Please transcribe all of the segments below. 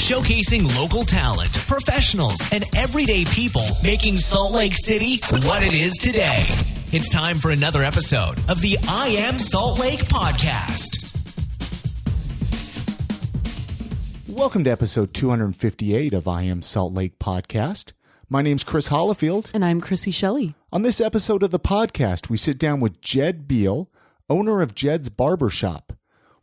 showcasing local talent, professionals, and everyday people making Salt Lake City what it is today. It's time for another episode of the I Am Salt Lake podcast. Welcome to episode 258 of I Am Salt Lake podcast. My name's Chris Hollifield. And I'm Chrissy Shelley. On this episode of the podcast, we sit down with Jed Beal, owner of Jed's Barber Shop.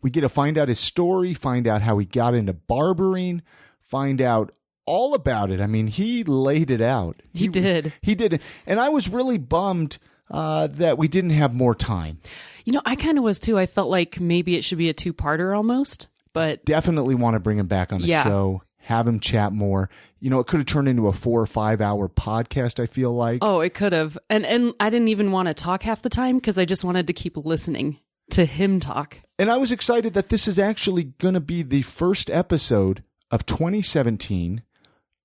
We get to find out his story, find out how he got into barbering, find out all about it. I mean, he laid it out. He did. He did. And I was really bummed that we didn't have more time. You know, I kind of was too. I felt like maybe it should be a two-parter almost, but definitely want to bring him back on the show, have him chat more. You know, it could have turned into a 4 or 5 hour podcast, I feel like. Oh, it could have. And I didn't even want to talk half the time because I just wanted to keep listening to him talk. And I was excited that this is actually going to be the first episode of 2017.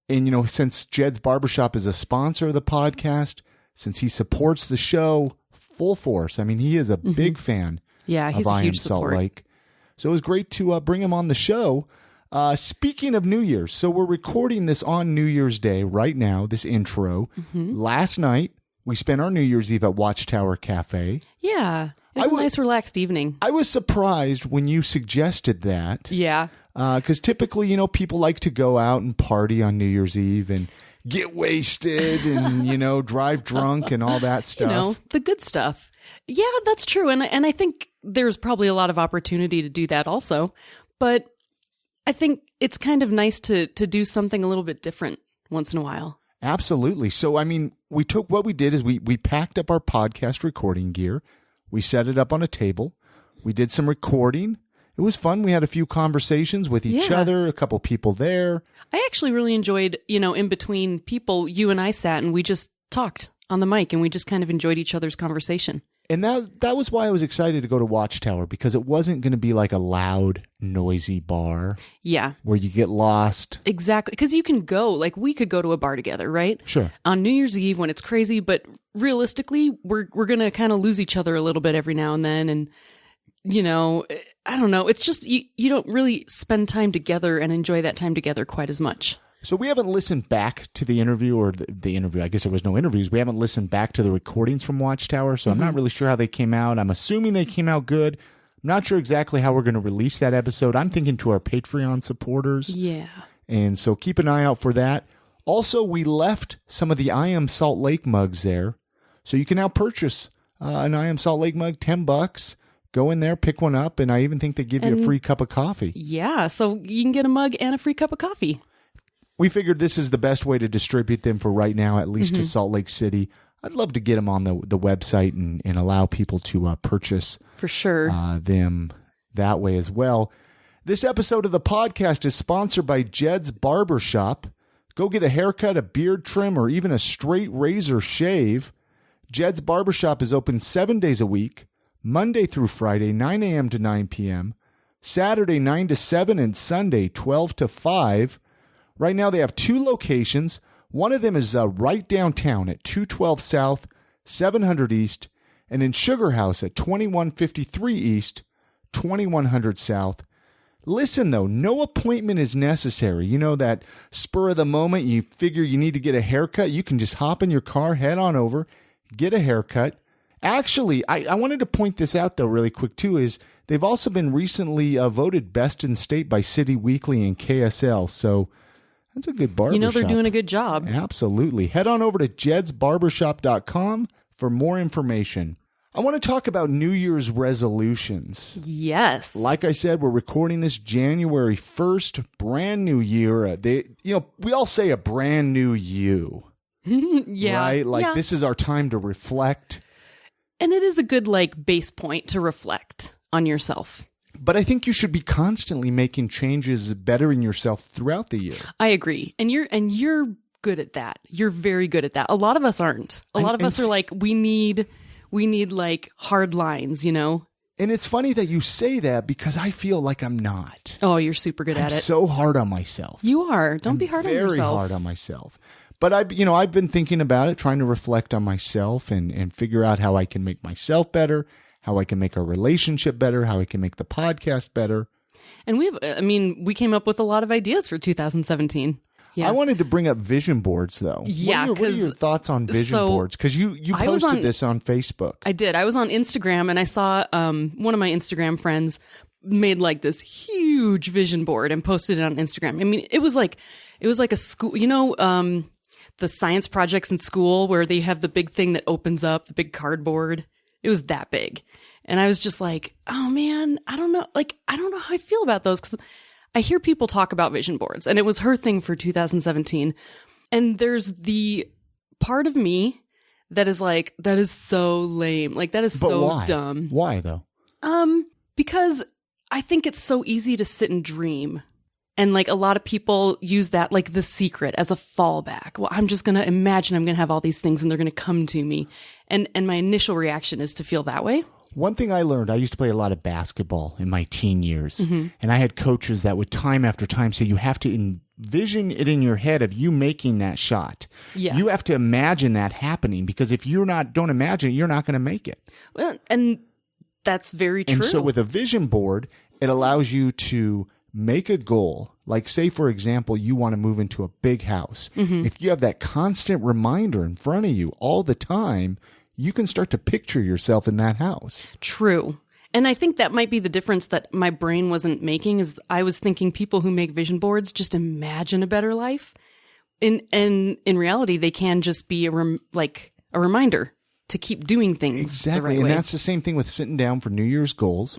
And, you know, since Jed's Barbershop is a sponsor of the podcast, since he supports the show full force, I mean, he is a big fan he's of a huge Salt support. Lake. So it was great to bring him on the show. Speaking of New Year's, so we're recording this on New Year's Day right now, this intro. Last night, we spent our New Year's Eve at Watchtower Cafe. Yeah. It was a nice, relaxed evening. I was surprised when you suggested that. Yeah. Because typically, you know, people like to go out and party on New Year's Eve and get wasted and, you know, drive drunk and all that stuff. You know, the good stuff. Yeah, that's true. And I think there's probably a lot of opportunity to do that also. But I think it's kind of nice to do something a little bit different once in a while. Absolutely. So, I mean, what we did is we packed up our podcast recording gear. We set it up on a table. We did some recording. It was fun. We had a few conversations with each other, a couple people there. I actually really enjoyed, you know, in between people, you and I sat and we just talked on the mic and we just kind of enjoyed each other's conversation. And that was why I was excited to go to Watchtower, because it wasn't going to be like a loud, noisy bar. Yeah. Where you get lost. Exactly. Because you can go, like we could go to a bar together, right? Sure. On New Year's Eve when it's crazy, but realistically, we're going to kind of lose each other a little bit every now and then. And, you know, I don't know. It's just you don't really spend time together and enjoy that time together quite as much. So we haven't listened back to the interview or the interview. I guess there was no interviews. We haven't listened back to the recordings from Watchtower, so I'm not really sure how they came out. I'm assuming they came out good. I'm not sure exactly how we're going to release that episode. I'm thinking to our Patreon supporters. Yeah. And so keep an eye out for that. Also, we left some of the I Am Salt Lake mugs there. So you can now purchase an I Am Salt Lake mug, $10. Go in there, pick one up, and I even think they give you a free cup of coffee. Yeah, so you can get a mug and a free cup of coffee. We figured this is the best way to distribute them for right now, at least to Salt Lake City. I'd love to get them on the website and allow people to purchase for sure them that way as well. This episode of the podcast is sponsored by Jed's Barber Shop. Go get a haircut, a beard trim, or even a straight razor shave. Jed's Barber Shop is open 7 days a week, Monday through Friday, 9 a.m. to 9 p.m., Saturday 9 to 7, and Sunday 12 to 5. Right now, they have 2 locations. One of them is right downtown at 212 South, 700 East, and in Sugar House at 2153 East, 2100 South. Listen, though, no appointment is necessary. You know, that spur of the moment, you figure you need to get a haircut, you can just hop in your car, head on over, get a haircut. Actually, I wanted to point this out, though, really quick, too, is they've also been recently voted Best in State by City Weekly and KSL, so that's a good barbershop. You know, they're doing a good job. Absolutely. Head on over to jedsbarbershop.com for more information. I want to talk about New Year's resolutions. Yes. Like I said, we're recording this January 1st, brand new year. We all say a brand new you. Yeah. Right? Like this is our time to reflect. And it is a good base point to reflect on yourself. But I think you should be constantly making changes, bettering yourself throughout the year. I agree. And you're good at that. You're very good at that. A lot of us aren't. A lot of us are like, we need hard lines, you know? And it's funny that you say that because I feel like I'm not. Oh, you're super good at it. I'm so hard on myself. You are. Don't be hard on yourself. Very hard on myself. But I've been thinking about it, trying to reflect on myself and figure out how I can make myself better, how I can make our relationship better, how I can make the podcast better. And we came up with a lot of ideas for 2017. Yeah. I wanted to bring up vision boards, though. Yeah, what are your thoughts on vision boards? Because you posted this on Facebook. I did. I was on Instagram, and I saw one of my Instagram friends made like this huge vision board and posted it on Instagram. I mean, it was like a school, the science projects in school where they have the big thing that opens up, the big cardboard. It was that big. And I was just like, oh man, I don't know how I feel about those, because I hear people talk about vision boards, and it was her thing for 2017. And there's the part of me that is like, that is so lame. Like, that is so dumb. Why though? Because I think it's so easy to sit and dream. And like a lot of people use that, like The Secret, as a fallback. Well, I'm just going to imagine I'm going to have all these things and they're going to come to me. And my initial reaction is to feel that way. One thing I learned, I used to play a lot of basketball in my teen years. And I had coaches that would time after time say, you have to envision it in your head of you making that shot. Yeah. You have to imagine that happening, because if you don't imagine it, you're not going to make it. Well, and that's very true. And so with a vision board, it allows you to make a goal. Like, say, for example, you want to move into a big house. If you have that constant reminder in front of you all the time, you can start to picture yourself in that house. True. And I think that might be the difference that my brain wasn't making, is I was thinking people who make vision boards just imagine a better life. In reality, they can just be a reminder to keep doing things exactly. the right and way. That's the same thing with sitting down for New Year's goals.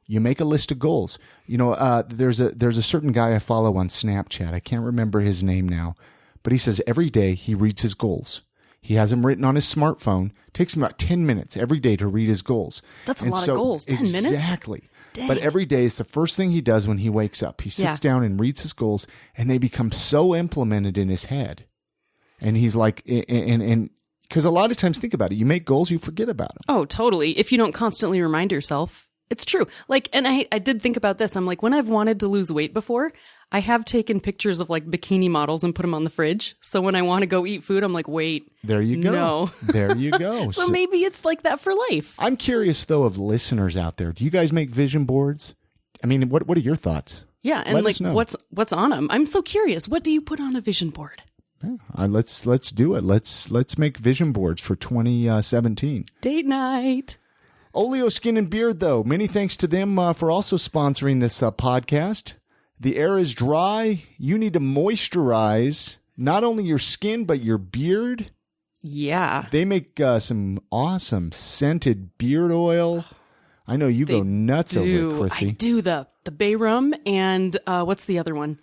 You make a list of goals. There's a certain guy I follow on Snapchat. I can't remember his name now, but he says every day he reads his goals. He has them written on his smartphone. Takes him about 10 minutes every day to read his goals. That's a lot of goals. 10 minutes? Exactly. Dang. But every day, it's the first thing he does when he wakes up. He sits down and reads his goals, and they become so implemented in his head. And he's like, and because a lot of times, think about it, you make goals, you forget about them. Oh, totally. If you don't constantly remind yourself, it's true. Like, and I did think about this. I'm like, when I've wanted to lose weight before, I have taken pictures of like bikini models and put them on the fridge. So when I want to go eat food, I'm like, wait. There you go. No. There you go. So maybe it's like that for life. I'm curious, though, of listeners out there. Do you guys make vision boards? I mean, what are your thoughts? Yeah. And Let like, us know. what's on them? I'm so curious. What do you put on a vision board? Yeah, let's do it. Let's make vision boards for 2017. Date night. Oleo Skin and Beard, though, many thanks to them for also sponsoring this podcast. The air is dry. You need to moisturize not only your skin, but your beard. Yeah. They make some awesome scented beard oil. I know you go nuts over it, Chrissy. I do the Bay Rum and what's the other one?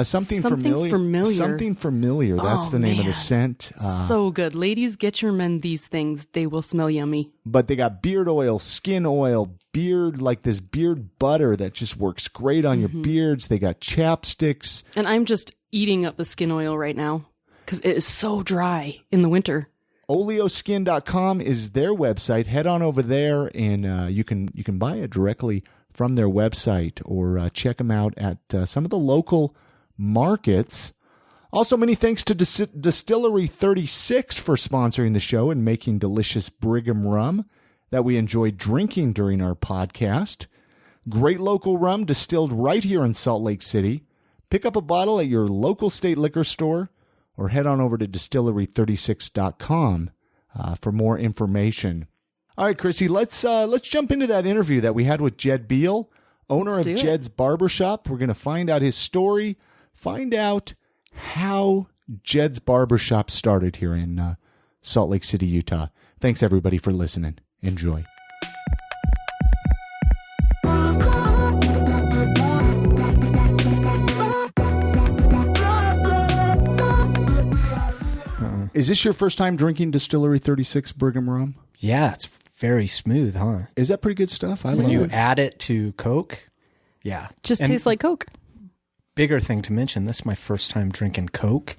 Something familiar. Something familiar. That's the name of the scent. So good. Ladies, get your men these things. They will smell yummy. But they got beard oil, skin oil, beard, like this beard butter that just works great on your beards. They got chapsticks. And I'm just eating up the skin oil right now because it is so dry in the winter. Oleoskin.com is their website. Head on over there and you can buy it directly from their website or check them out at some of the local markets. Also, many thanks to Distillery 36 for sponsoring the show and making delicious Brigham rum that we enjoy drinking during our podcast. Great local rum distilled right here in Salt Lake City. Pick up a bottle at your local state liquor store or head on over to distillery36.com for more information. All right, Chrissy, let's jump into that interview that we had with Jed Beal, owner of Jed's Barber Shop. We're going to find out his story, find out how Jed's Barber Shop started here in Salt Lake City, Utah. Thanks, everybody, for listening. Enjoy. Is this your first time drinking Distillery 36 Brigham rum? Yeah, it's very smooth, huh? Is that pretty good stuff? I love it. When you add it to Coke, yeah. Just tastes like Coke. Bigger thing to mention, this is my first time drinking Coke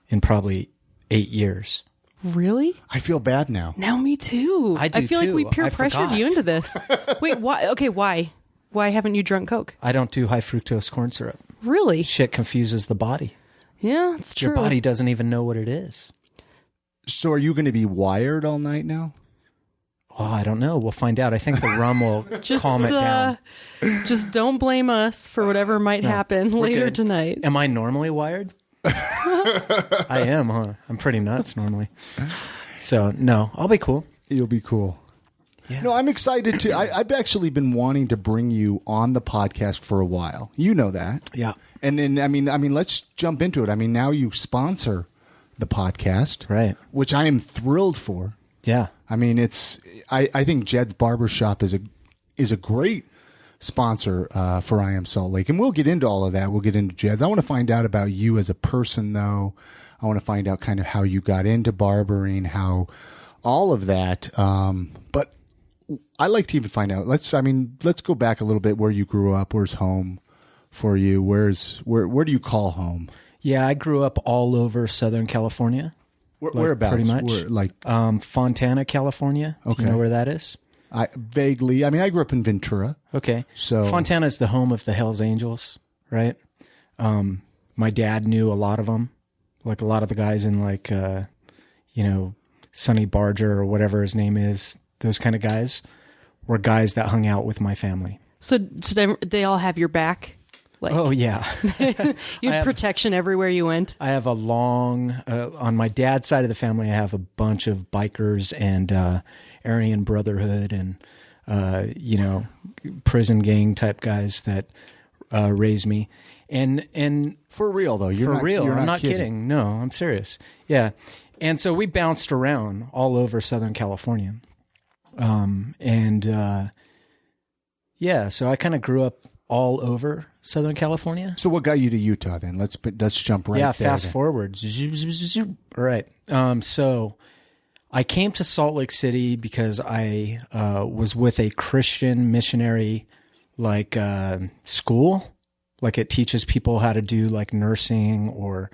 in probably 8 years. Really? I feel bad now. Now me too. I do feel too. like we peer I pressured forgot. you into this. Wait, why? Okay, why? Why haven't you drunk Coke? I don't do high fructose corn syrup. Really? Shit confuses the body. Yeah, it's true. Your body doesn't even know what it is. So are you going to be wired all night now? Oh, I don't know. We'll find out. I think the rum will calm it down. Just don't blame us for whatever might happen later tonight. Am I normally wired? I am, huh? I'm pretty nuts normally. So, no, I'll be cool. You'll be cool. Yeah. No, I'm excited to. I've actually been wanting to bring you on the podcast for a while. You know that. Yeah. And then, I mean, let's jump into it. I mean, now you sponsor the podcast, right? Which I am thrilled for. Yeah. I mean, I think Jed's Barbershop is a great sponsor for I Am Salt Lake, and we'll get into all of that. We'll get into Jed's. I want to find out about you as a person, though. I want to find out kind of how you got into barbering, how all of that. But I like to even find out. Let's go back a little bit. Where you grew up? Where's home for you? Where do you call home? Yeah, I grew up all over Southern California. Whereabouts? Pretty much. Fontana, California. Okay. Do you know where that is? Vaguely. I mean, I grew up in Ventura. Okay. So Fontana is the home of the Hells Angels, right? My dad knew a lot of them, like a lot of the guys in Sonny Barger or whatever his name is. Those kind of guys were guys that hung out with my family. So they all have your back? Oh, yeah. You had protection everywhere you went? I have a long, on my dad's side of the family, I have a bunch of bikers and Aryan Brotherhood and, prison gang type guys that raised me. And for real, though. I'm not kidding. No, I'm serious. Yeah. And so we bounced around all over Southern California. So I kind of grew up all over Southern California. So what got you to Utah then? Let's jump right there. Yeah, fast forward. All right. So I came to Salt Lake City because I was with a Christian missionary school. Like it teaches people how to do like nursing or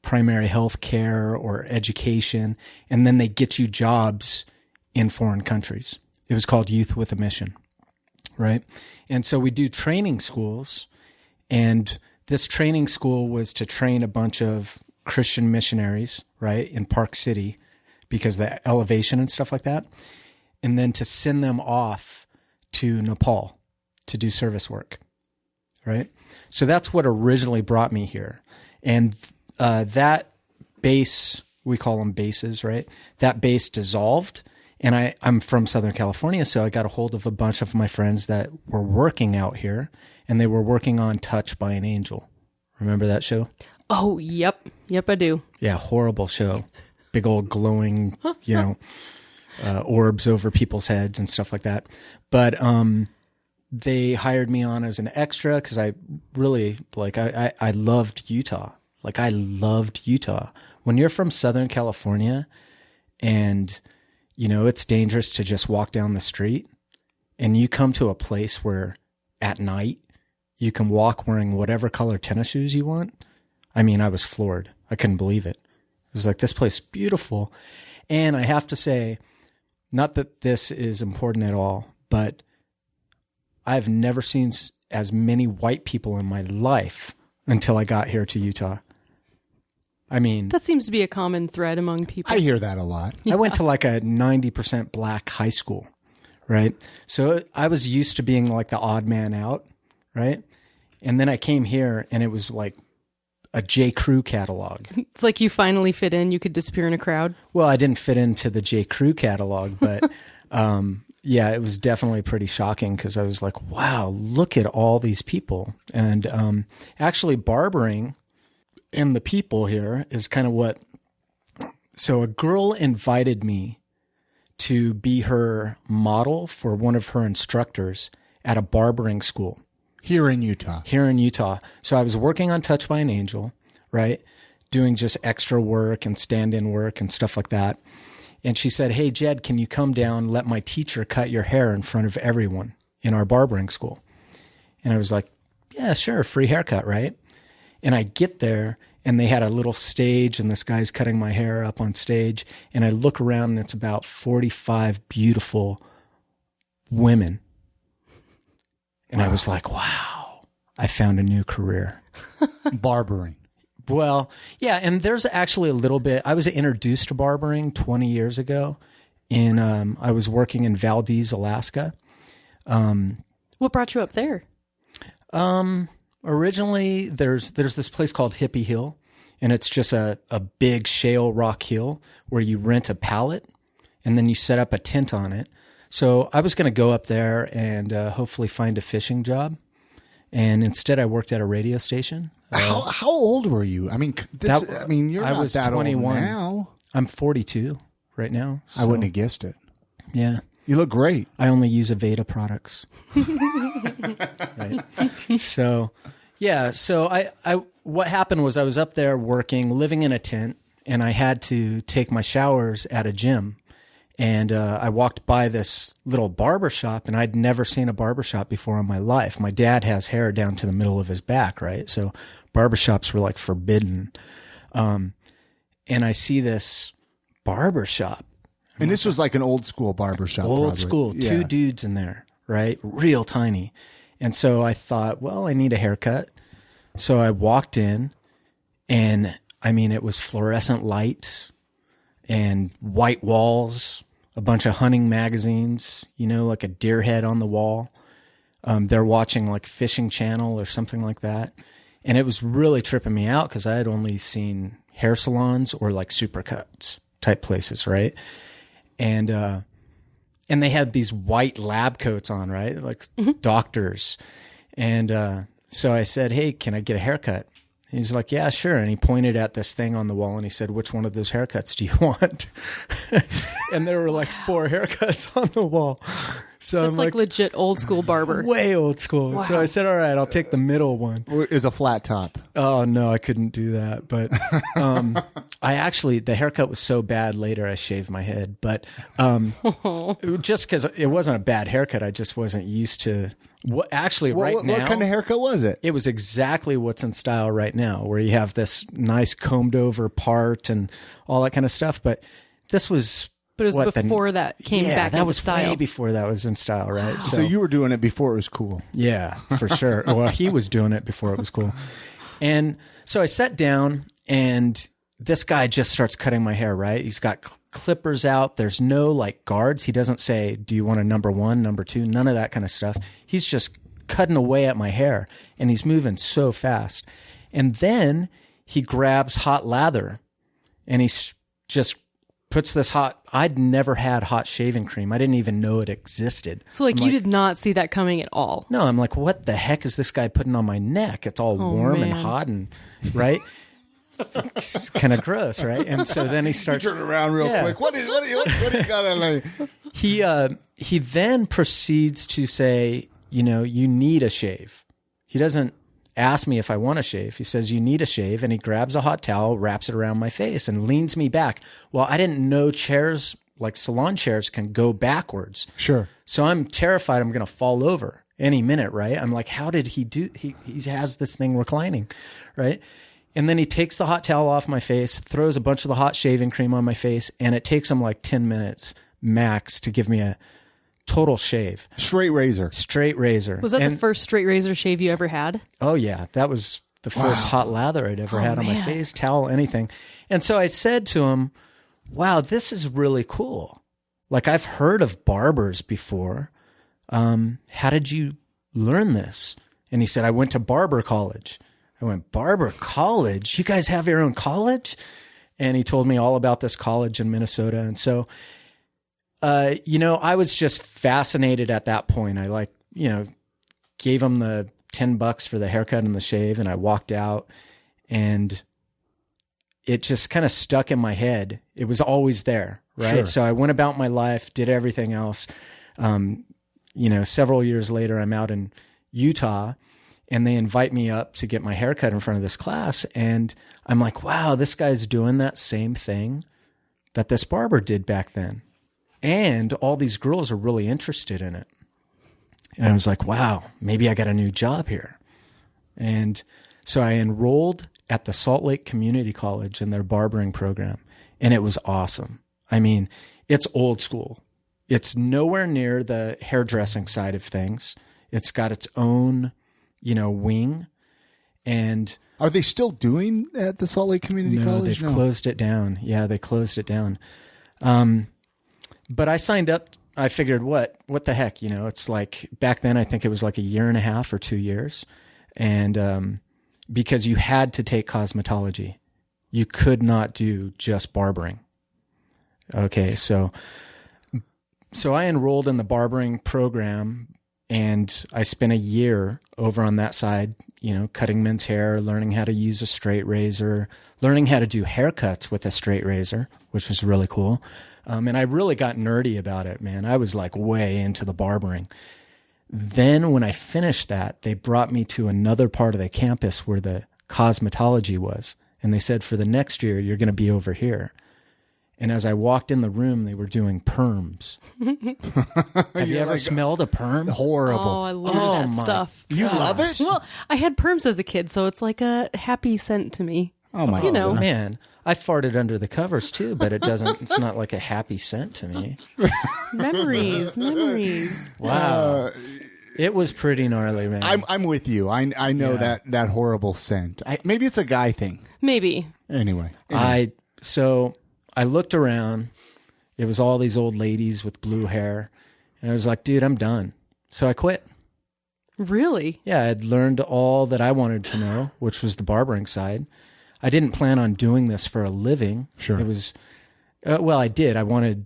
primary health care or education. And then they get you jobs in foreign countries. It was called Youth with a Mission. Right. And so we do training schools, and this training school was to train a bunch of Christian missionaries, right, in Park City because the elevation and stuff like that, and then to send them off to Nepal to do service work, right? So that's what originally brought me here. And that base, we call them bases, right? That base dissolved. And I'm from Southern California, so I got a hold of a bunch of my friends that were working out here, and they were working on Touched by an Angel. Remember that show? Oh, yep. Yep, I do. Yeah, horrible show. Big old glowing, orbs over people's heads and stuff like that. But they hired me on as an extra because I really, I loved Utah. I loved Utah. When you're from Southern California and it's dangerous to just walk down the street, and you come to a place where at night you can walk wearing whatever color tennis shoes you want. I mean, I was floored. I couldn't believe it. It was like, this place is beautiful. And I have to say, not that this is important at all, but I've never seen as many white people in my life until I got here to Utah. I mean, that seems to be a common thread among people. I hear that a lot. I went to like a 90% black high school, right? So I was used to being like the odd man out, right? And then I came here and it was like a J. Crew catalog. It's like you finally fit in. You could disappear in a crowd. Well, I didn't fit into the J. Crew catalog, but yeah, it was definitely pretty shocking because I was like, wow, look at all these people. And actually barbering and the people here is kind of what. So a girl invited me to be her model for one of her instructors at a barbering school. Here in Utah. So I was working on Touched by an Angel, right? Doing just extra work and stand-in work and stuff like that. And she said, hey, Jed, can you come down and let my teacher cut your hair in front of everyone in our barbering school? And I was like, yeah, sure, free haircut, right? And I get there, and they had a little stage, and this guy's cutting my hair up on stage. And I look around, and it's about 45 beautiful women. And wow. I was like, wow, I found a new career. Barbering. Well, yeah, and there's actually a little bit. I was introduced to barbering 20 years ago, I was working in Valdez, Alaska. What brought you up there? Originally, there's this place called Hippie Hill, and it's just a big shale rock hill where you rent a pallet and then you set up a tent on it. So I was going to go up there and hopefully find a fishing job. And instead, I worked at a radio station. How old were you? I mean, you're I not was that 21. old now. I'm 42 right now. I wouldn't have guessed it. Yeah. You look great. I only use Aveda products. Right. So, yeah. So I what happened was I was up there working, living in a tent, and I had to take my showers at a gym. And I walked by this little barber shop, and I'd never seen a barber shop before in my life. My dad has hair down to the middle of his back, right? So barber shops were like forbidden. And I see this barber shop. And this was like an old school barber shop. Old probably. school, Yeah. 2 dudes in there, right? Real tiny. And so I thought, well, I need a haircut. So I walked in, and I mean, it was fluorescent lights and white walls, a bunch of hunting magazines, like a deer head on the wall. They're watching like Fishing Channel or something like that. And it was really tripping me out because I had only seen hair salons or like supercuts type places, right? And they had these white lab coats on, right? Like doctors. And so I said, hey, can I get a haircut? He's like, yeah, sure. And he pointed at this thing on the wall and he said, which one of those haircuts do you want? And there were like 4 haircuts on the wall. So That's I'm like legit old school barber. way old school. Wow. So I said, all right, I'll take the middle one. Is a flat top. Oh, no, I couldn't do that. But the haircut was so bad later, I shaved my head. But just because it wasn't a bad haircut, I just wasn't used to what now. What kind of haircut was it? It was exactly what's in style right now, where you have this nice combed over part and all that kind of stuff. But this was... But it was before that came back into style. That was way before that was in style, right? Wow. So you were doing it before it was cool. Yeah, for sure. Well, he was doing it before it was cool. And so I sat down, and this guy just starts cutting my hair, right? He's got clippers out. There's no like guards. He doesn't say, do you want a number 1, number 2? None of that kind of stuff. He's just cutting away at my hair, and he's moving so fast. And then he grabs hot lather, and he just puts this I'd never had hot shaving cream. I didn't even know it existed. So you did not see that coming at all. No, I'm like, what the heck is this guy putting on my neck? It's all warm and hot and, right? It's kind of gross, right? And so then he starts... Turn around real quick. What do you got on me? He then proceeds to say, you need a shave. He doesn't ask me if I want to shave. He says, you need a shave. And he grabs a hot towel, wraps it around my face, and leans me back. Well, I didn't know chairs, like salon chairs, can go backwards. Sure. So I'm terrified I'm going to fall over any minute, right? I'm like, how did he do? He has this thing reclining, right? And then he takes the hot towel off my face, throws a bunch of the hot shaving cream on my face, and it takes him like 10 minutes max to give me a total shave. Straight razor. Was that the first straight razor shave you ever had? Oh, yeah. That was the first hot lather I'd ever had on my face, towel, anything. And so I said to him, wow, this is really cool. Like, I've heard of barbers before. How did you learn this? And he said, I went to Barber College. I went, Barber College? You guys have your own college? And he told me all about this college in Minnesota. And so... I was just fascinated at that point. I gave him the $10 for the haircut and the shave, and I walked out, and it just kind of stuck in my head. It was always there, right? Sure. So I went about my life, did everything else. Several years later, I'm out in Utah, and they invite me up to get my haircut in front of this class, and I'm like, wow, this guy's doing that same thing that this barber did back then. And all these girls are really interested in it. And I was like, wow, maybe I got a new job here. And so I enrolled at the Salt Lake Community College in their barbering program. And it was awesome. I mean, it's old school. It's nowhere near the hairdressing side of things. It's got its own, wing. And are they still doing at the Salt Lake Community College? They've closed it down. Yeah, they closed it down. But I signed up. I figured, what the heck, it's like back then, I think it was like a year and a half or 2 years. And because you had to take cosmetology, you could not do just barbering. Okay. So I enrolled in the barbering program, and I spent a year over on that side, cutting men's hair, learning how to use a straight razor, learning how to do haircuts with a straight razor, which was really cool. And I really got nerdy about it, man. I was like way into the barbering. Then when I finished that, they brought me to another part of the campus where the cosmetology was. And they said, for the next year, you're going to be over here. And as I walked in the room, they were doing perms. Have you ever smelled a perm? Horrible. Oh, I love that stuff. You love it? Well, I had perms as a kid, so it's like a happy scent to me. Oh my God. Man, I farted under the covers too, but it's not like a happy scent to me. Memories. Wow. It was pretty gnarly, man. I'm with you. I know that horrible scent. Maybe it's a guy thing. Maybe. Anyway. So I looked around. It was all these old ladies with blue hair. And I was like, dude, I'm done. So I quit. Really? Yeah, I'd learned all that I wanted to know, which was the barbering side. I didn't plan on doing this for a living. Sure. It was, I did. I wanted,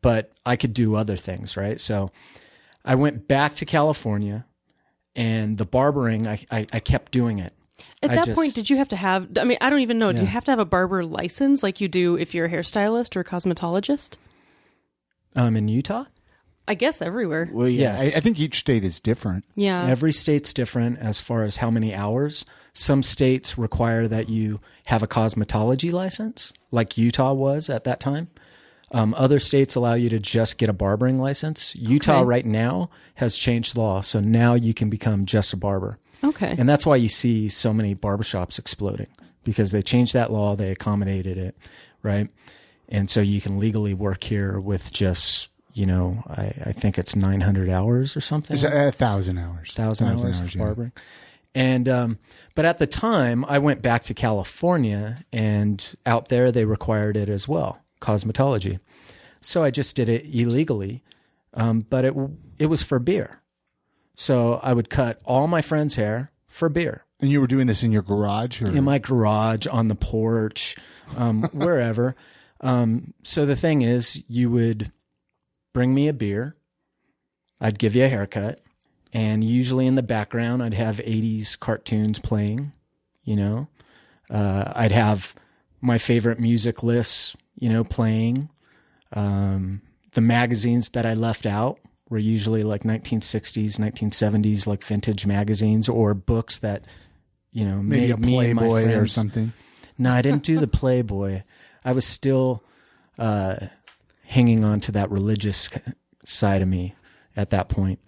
but I could do other things, right? So I went back to California, and the barbering, I kept doing it. At that point, did you have to have, I don't even know, do you have to have a barber license like you do if you're a hairstylist or a cosmetologist? In Utah? I guess everywhere. Well, yeah. Yes. I think each state is different. Yeah. Every state's different as far as how many hours. Some states require that you have a cosmetology license, like Utah was at that time. Other states allow you to just get a barbering license. Utah right now has changed law, so now you can become just a barber. Okay. And that's why you see so many barbershops exploding, because they changed that law, they accommodated it, right? And so you can legally work here with just, I think it's 900 hours or something. It's 1,000 hours. 1,000 hours of barbering. And, but at the time, I went back to California, and out there they required it as well, cosmetology. So I just did it illegally, but it was for beer. So I would cut all my friends' hair for beer. And you were doing this in your garage? Or? In my garage, on the porch, wherever. So the thing is, you would bring me a beer. I'd give you a haircut. And usually in the background, I'd have 80s cartoons playing, I'd have my favorite music lists, playing. The magazines that I left out were usually like 1960s, 1970s, like vintage magazines, or books that, maybe a made me and my Playboy friends. or something. No, I didn't do the Playboy. I was still hanging on to that religious side of me at that point.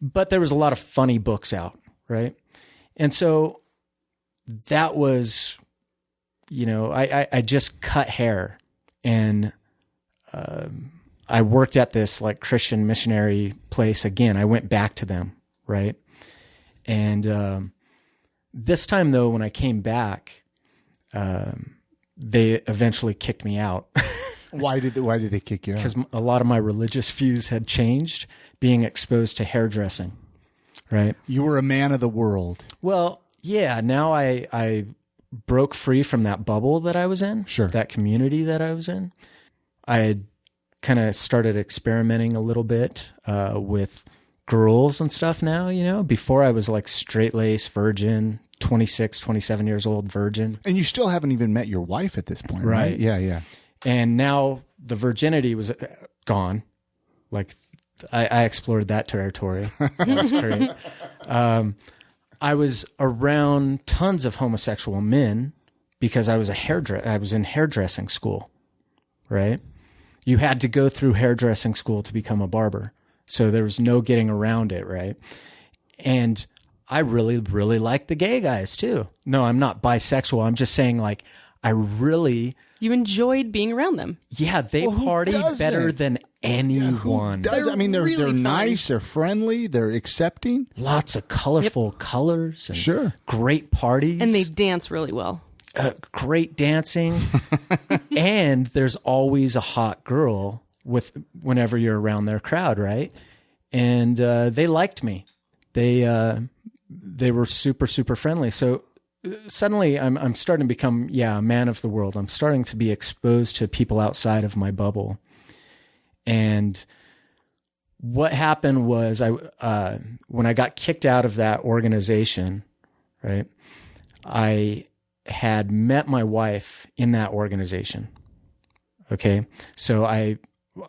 But there was a lot of funny books out, right? And so that was, I just cut hair, and I worked at this like Christian missionary place again. I went back to them, right? And this time though, when I came back, they eventually kicked me out. Why did they kick you out? Because a lot of my religious views had changed, being exposed to hairdressing, right? You were a man of the world. Well, yeah. Now I broke free from that bubble that I was in, Sure. that community that I was in. I had kind of started experimenting a little bit with girls and stuff now, Before I was like straight-laced virgin, 26, 27 years old virgin. And you still haven't even met your wife at this point, right? Yeah. And now the virginity was gone. Like I explored that territory. That was great. I was around tons of homosexual men because I was I was in hairdressing school, right? You had to go through hairdressing school to become a barber. So there was no getting around it, right? And I really, really like the gay guys too. No, I'm not bisexual. I'm just saying like, You enjoyed being around them. Yeah, they party better than anyone. I mean, they're really fun. nice, they're friendly, they're accepting. Lots of colorful colors. And Sure. Great parties. And they dance really well. Great dancing. And there's always a hot girl whenever you're around their crowd, right? And they liked me. They were super, super friendly. So suddenly I'm starting to become, a man of the world. I'm starting to be exposed to people outside of my bubble. And what happened was when I got kicked out of that organization, right, I had met my wife in that organization. Okay. So I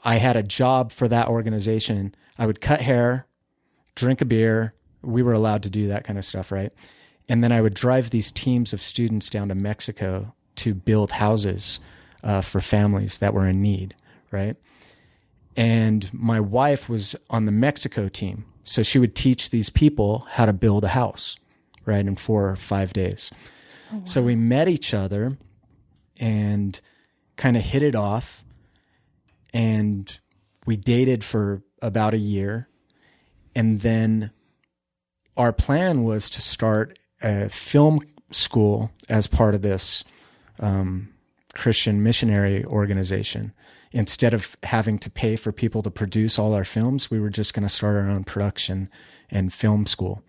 had a job for that organization. I would cut hair, drink a beer. We were allowed to do that kind of stuff, right? And then I would drive these teams of students down to Mexico to build houses for families that were in need, right? And my wife was on the Mexico team. So she would teach these people how to build a house, right, in 4 or 5 days. Oh, wow. So we met each other and kind of hit it off. And we dated for about a year. And then our plan was to start a film school as part of this Christian missionary organization. Instead of having to pay for people to produce all our films, we were just going to start our own production and film school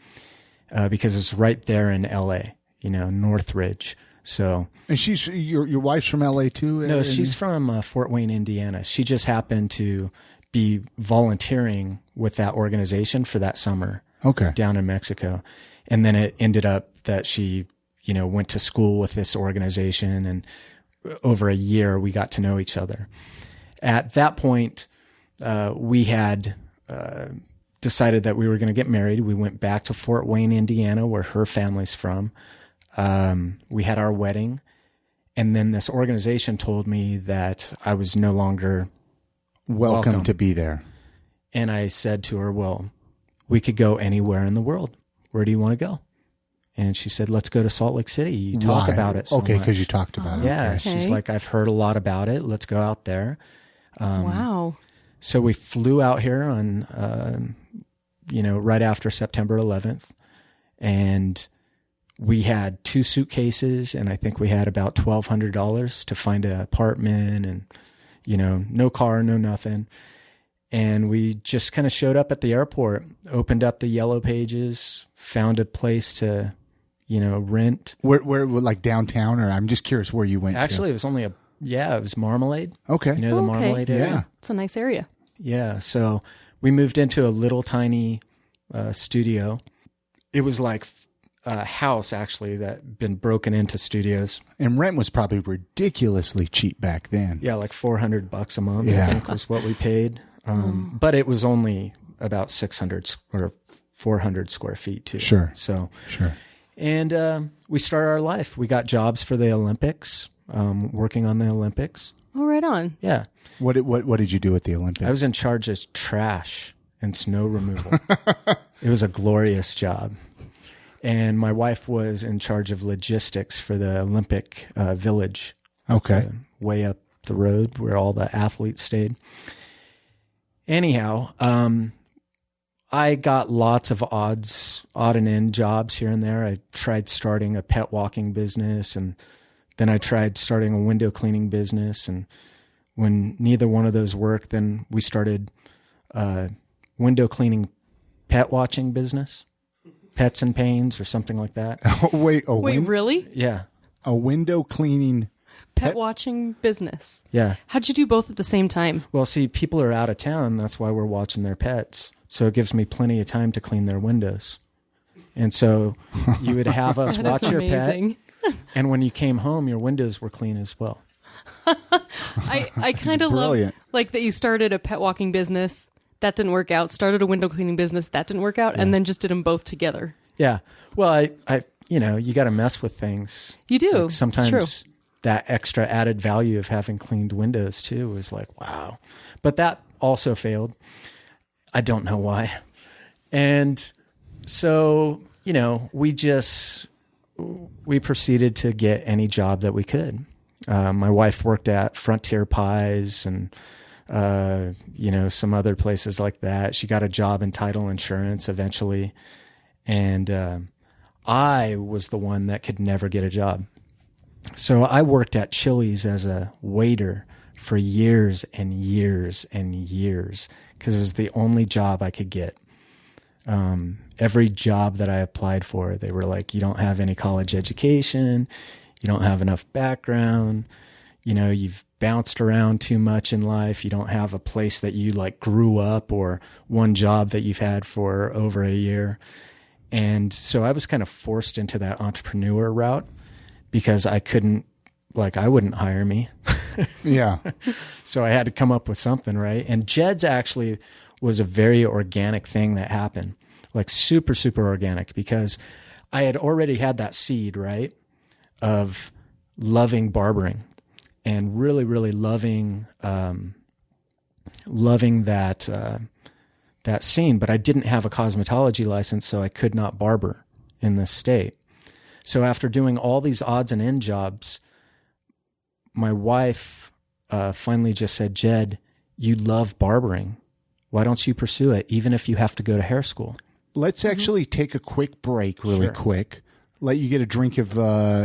because it's right there in LA, Northridge. So, and she's your wife's from LA too? No, she's from Fort Wayne, Indiana. She just happened to be volunteering with that organization for that summer. Okay. Down in Mexico. And then it ended up that she, went to school with this organization, and over a year we got to know each other. At that point, we had decided that we were going to get married. We went back to Fort Wayne, Indiana, where her family's from. We had our wedding. And then this organization told me that I was no longer welcome to be there. And I said to her, well, we could go anywhere in the world. Where do you want to go? And she said, let's go to Salt Lake City. You talk about it so much. Okay, because you talked about it. Yeah, okay. She's like, I've heard a lot about it. Let's go out there. Wow. So we flew out here on, right after September 11th. And we had 2 suitcases, and I think we had about $1,200 to find an apartment and, no car, no nothing. And we just kind of showed up at the airport, opened up the yellow pages, found a place to, rent. Where like downtown, or I'm just curious where you went. Actually, it was only it was Marmalade. Okay. The Marmalade area? Yeah. It's a nice area. Yeah. So we moved into a little tiny studio. It was like a house, actually, that had been broken into studios. And rent was probably ridiculously cheap back then. Yeah, like $400 a month, I think was what we paid. But it was only about 600 or 400 square feet too. Sure. So, sure. And we started our life. We got jobs for the Olympics, working on the Olympics. Oh, right on. Yeah. What did you do at the Olympics? I was in charge of trash and snow removal. It was a glorious job. And my wife was in charge of logistics for the Olympic Village. Okay. Way up the road where all the athletes stayed. Anyhow, I got lots of odd and end jobs here and there. I tried starting a pet walking business, and then I tried starting a window cleaning business. And when neither one of those worked, then we started a window cleaning pet watching business, Pets and Pains or something like that. Wait, really? Yeah. A window cleaning pet watching business. Yeah. How'd you do both at the same time? Well, see, people are out of town. That's why we're watching their pets. So it gives me plenty of time to clean their windows. And so you would have us watch your pet. And when you came home, your windows were clean as well. I kind of love like that you started a pet walking business. That didn't work out. Started a window cleaning business. That didn't work out. Yeah. And then just did them both together. Yeah. Well, I you got to mess with things. You do. Like sometimes that extra added value of having cleaned windows too was like, wow. But that also failed. I don't know why. And so, we proceeded to get any job that we could. My wife worked at Frontier Pies and, some other places like that. She got a job in title insurance eventually. And I was the one that could never get a job. So I worked at Chili's as a waiter for years and years and years because it was the only job I could get. Every job that I applied for, they were like, you don't have any college education, you don't have enough background, you've bounced around too much in life, you don't have a place that you like grew up or one job that you've had for over a year. And so I was kind of forced into that entrepreneur route because I wouldn't hire me. Yeah. So I had to come up with something, right? And Jed's actually was a very organic thing that happened, like super, super organic, because I had already had that seed, right, of loving barbering and really, really loving that scene. But I didn't have a cosmetology license, so I could not barber in this state. So after doing all these odds and end jobs, my wife finally just said, Jed, you love barbering. Why don't you pursue it, even if you have to go to hair school? Let's actually take a quick break really quick. Let you get a drink of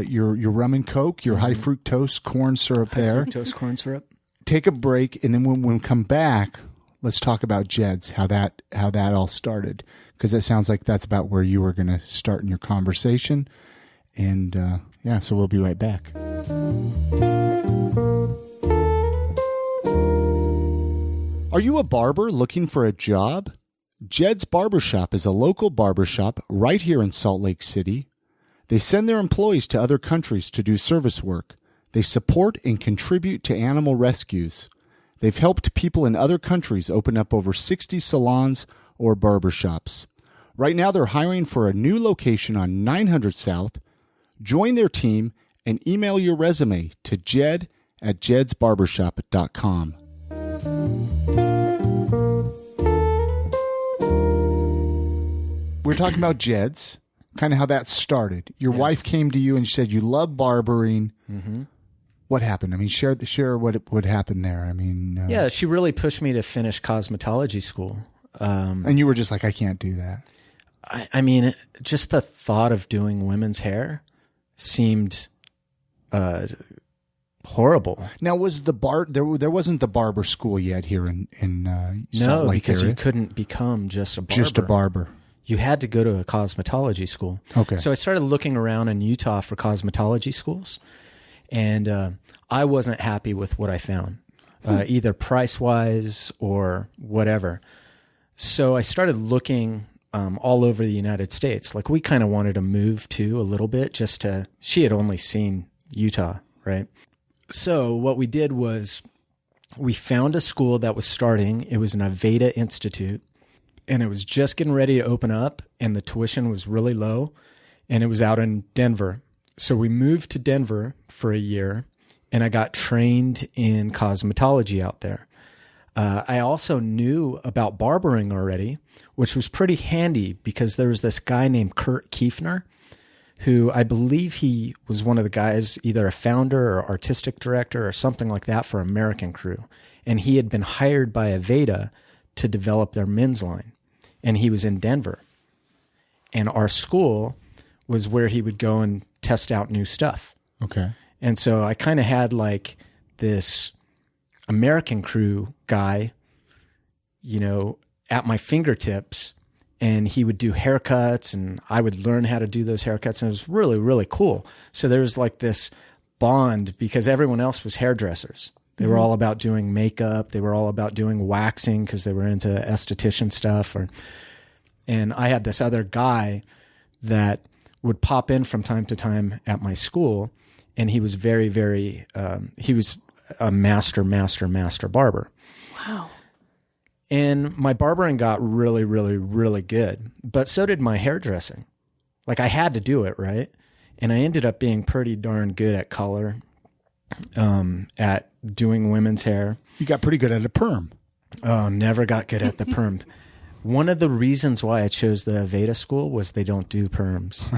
your rum and Coke, your high fructose corn syrup there. Fructose corn syrup. Take a break, and then when we come back, let's talk about Jed's, how that all started, because it sounds like that's about where you were going to start in your conversation. And so we'll be right back. Are you a barber looking for a job? Jed's Barbershop is a local barbershop right here in Salt Lake City. They send their employees to other countries to do service work. They support and contribute to animal rescues. They've helped people in other countries open up over 60 salons or barbershops. Right now they're hiring for a new location on 900 South. Join their team and email your resume to jed@jedsbarbershop.com. We're talking about Jed's, kind of how that started. Your wife came to you and said you love barbering. Mm-hmm. What happened? I mean, share what happened there. I mean, she really pushed me to finish cosmetology school. And you were just like, I can't do that. I mean, just the thought of doing women's hair seemed horrible. Now, was the there wasn't the barber school yet here in Salt Lake because area? you couldn't become just a barber. Just a barber. You had to go to a cosmetology school. Okay. So I started looking around in Utah for cosmetology schools, and I wasn't happy with what I found, either price-wise or whatever. So I started looking all over the United States. Like, we kind of wanted to move too a little bit, she had only seen Utah, right? So what we did was we found a school that was starting. It was an Aveda Institute, and it was just getting ready to open up, and the tuition was really low, and it was out in Denver. So we moved to Denver for a year, and I got trained in cosmetology out there. I also knew about barbering already, which was pretty handy because there was this guy named Kurt Kiefner, who I believe he was one of the guys, either a founder or artistic director or something like that for American Crew. And he had been hired by Aveda to develop their men's line. And he was in Denver. And our school was where he would go and test out new stuff. Okay. And so I kind of had like this American Crew guy, at my fingertips, and he would do haircuts and I would learn how to do those haircuts. And it was really, really cool. So there was like this bond because everyone else was hairdressers. They were all about doing makeup. They were all about doing waxing because they were into esthetician stuff. And I had this other guy that would pop in from time to time at my school, and he was very, very, he was a master barber. Wow. And my barbering got really, really, really good, but so did my hairdressing. Like, I had to do it, right? And I ended up being pretty darn good at color, at doing women's hair. You got pretty good at a perm. Oh, never got good at the perm. One of the reasons why I chose the Aveda school was they don't do perms.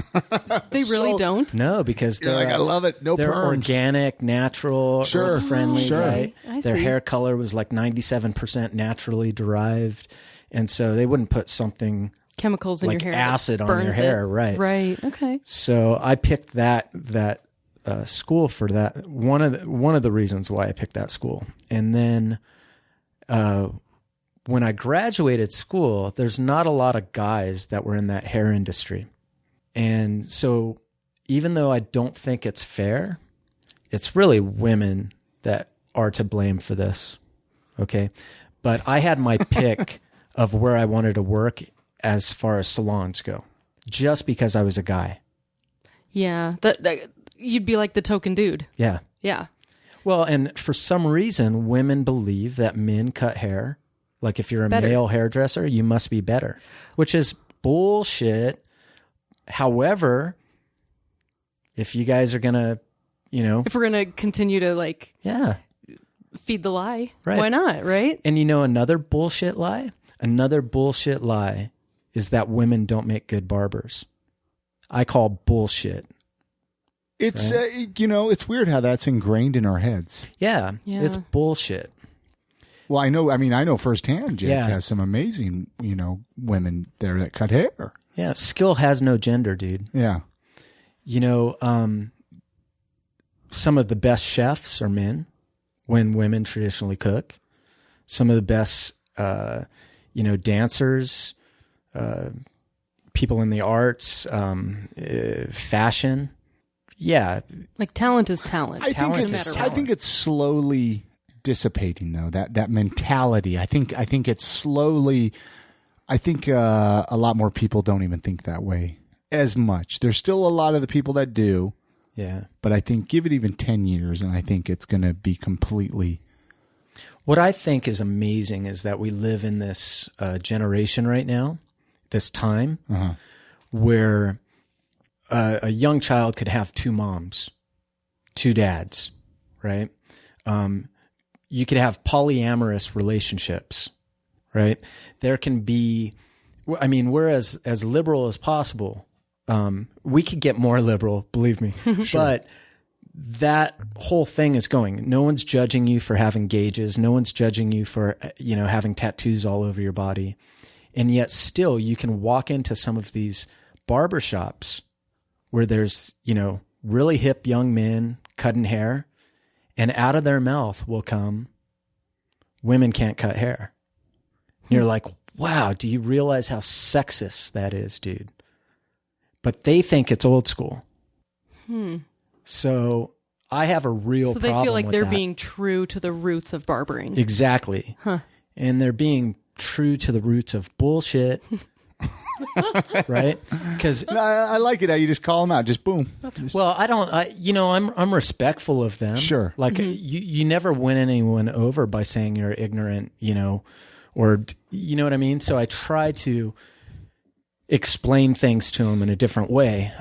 They really don't? No, because You're like, I love it. No they're perms. organic, natural, friendly, right? I Their see. hair color was like 97% naturally derived. And so they wouldn't put something Chemicals in like your hair. acid on burns your hair, it. right? Right. Okay. So I picked that school for that. One of the reasons why I picked that school. And then when I graduated school, there's not a lot of guys that were in that hair industry. And so even though I don't think it's fair, it's really women that are to blame for this. Okay. But I had my pick of where I wanted to work as far as salons go, just because I was a guy. Yeah. That you'd be like the token dude. Yeah. Yeah. Well, and for some reason, women believe that men cut hair. Like if you're a Better. male hairdresser, you must be better, which is bullshit. However, if you guys are going to, if we're going to continue to like yeah, feed the lie, right. Why not? Right. And another bullshit lie? Another bullshit lie is that women don't make good barbers. I call bullshit. It's, it's weird how that's ingrained in our heads. Yeah. It's bullshit. Well, I know firsthand, Jed's Yeah. has some amazing, women there that cut hair. Yeah. Skill has no gender, dude. Yeah. Some of the best chefs are men when women traditionally cook. Some of the best, dancers, people in the arts, fashion. Yeah. Like talent is talent. I think it's slowly dissipating though, that mentality. I think it's slowly, a lot more people don't even think that way as much. There's still a lot of the people that do. Yeah. But I think give it even 10 years and I think it's going to be completely. What I think is amazing is that we live in this generation right now, this time, where a young child could have two moms, two dads, right? You could have polyamorous relationships, right? There can be, we're as liberal as possible. We could get more liberal, believe me. Sure. But that whole thing is going. No one's judging you for having gauges. No one's judging you for, having tattoos all over your body. And yet still you can walk into some of these barbershops where there's, really hip young men cutting hair, and out of their mouth will come, women can't cut hair. And you're like, wow, do you realize how sexist that is, dude? But they think it's old school. So I have a real problem with that. So they feel like they're being true to the roots of barbering. Exactly. Huh. And they're being true to the roots of bullshit. Right? Because I like it how you just call them out, just boom. Well, I'm respectful of them. Sure. Like you never win anyone over by saying you're ignorant, or you know what I mean? So I try to explain things to them in a different way.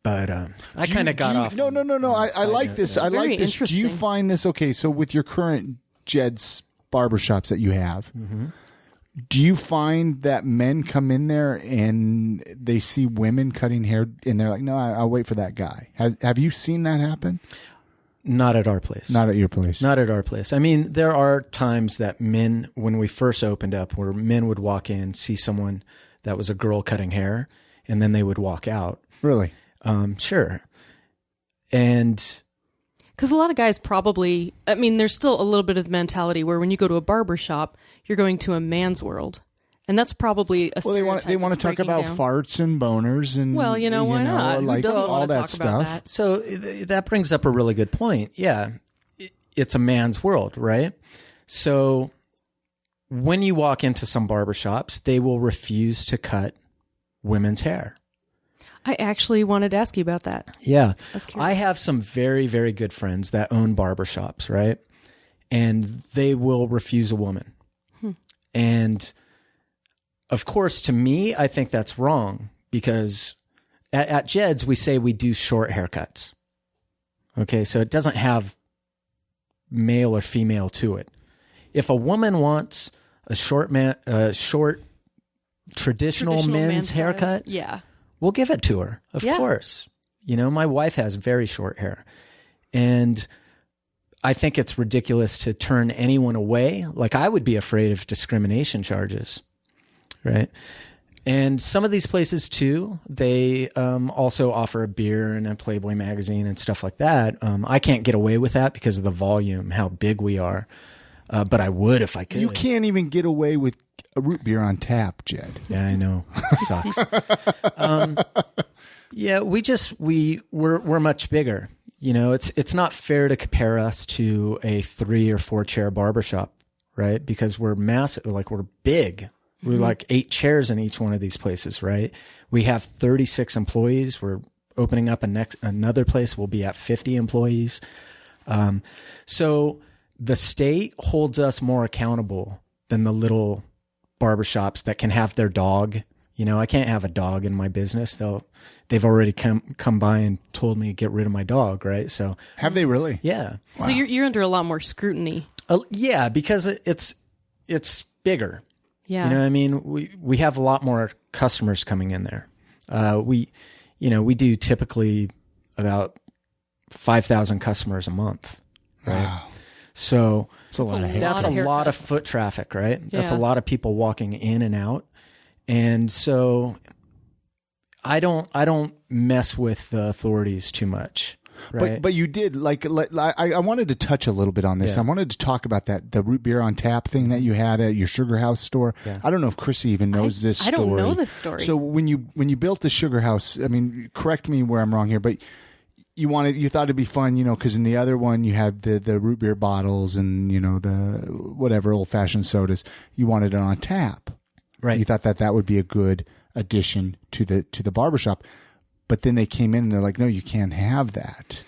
But I kind of got off. No. I like this. I like this. Do you find this okay? So with your current Jed's barbershops that you have, do you find that men come in there and they see women cutting hair and they're like, no, I'll wait for that guy? Have you seen that happen? Not at our place. Not at your place. Not at our place. There are times that men, when we first opened up, where men would walk in, see someone that was a girl cutting hair, and then they would walk out. Really? Sure. And because a lot of guys probably, there's still a little bit of the mentality where when you go to a barber shop, you're going to a man's world. And that's probably a stereotype. They want to talk about farts and boners and why not? Like who doesn't all want to that talk stuff. about that? So that brings up a really good point. Yeah. It's a man's world, right? So when you walk into some barbershops, they will refuse to cut women's hair. I actually wanted to ask you about that. Yeah. I have some very, very good friends that own barbershops, right? And they will refuse a woman. And of course, to me, I think that's wrong because at Jed's, we say we do short haircuts. Okay. So it doesn't have male or female to it. If a woman wants a short traditional men's haircut, yeah, we'll give it to her. Of course. My wife has very short hair, and I think it's ridiculous to turn anyone away. Like I would be afraid of discrimination charges. Right. And some of these places too, they also offer a beer and a Playboy magazine and stuff like that. I can't get away with that because of the volume, how big we are. But I would if I could. You can't even get away with a root beer on tap, Jed. Yeah, I know. Sucks. Yeah, we're much bigger. You know, it's not fair to compare us to a 3 or 4 chair barbershop, right? Because we're massive, like we're big. We're like 8 chairs in each one of these places, right? We have 36 employees. We're opening up another place. We'll be at 50 employees. So the state holds us more accountable than the little barbershops that can have their dog. You know, I can't have a dog in my business. They've already come by and told me to get rid of my dog, right? So have they really? Yeah. So you're under a lot more scrutiny. Yeah, because it's bigger. Yeah. You know what I mean? We have a lot more customers coming in there. We do typically about 5,000 customers a month. Right? Wow. So that's a lot of hair. That's a lot of foot traffic, right? Yeah. That's a lot of people walking in and out. And so I don't mess with the authorities too much. Right? But you did I wanted to touch a little bit on this. Yeah. I wanted to talk about the root beer on tap thing that you had at your Sugar House store. Yeah. I don't know if Chrissy even knows this story. I don't know this story. So when you built the Sugar House, I mean, correct me where I'm wrong here, but you thought it'd be fun, you know, because in the other one you had the root beer bottles and, you know, the whatever old fashioned sodas. You wanted it on tap, right? You thought that would be a good addition to the barbershop. But then they came in and they're like, no, you can't have that.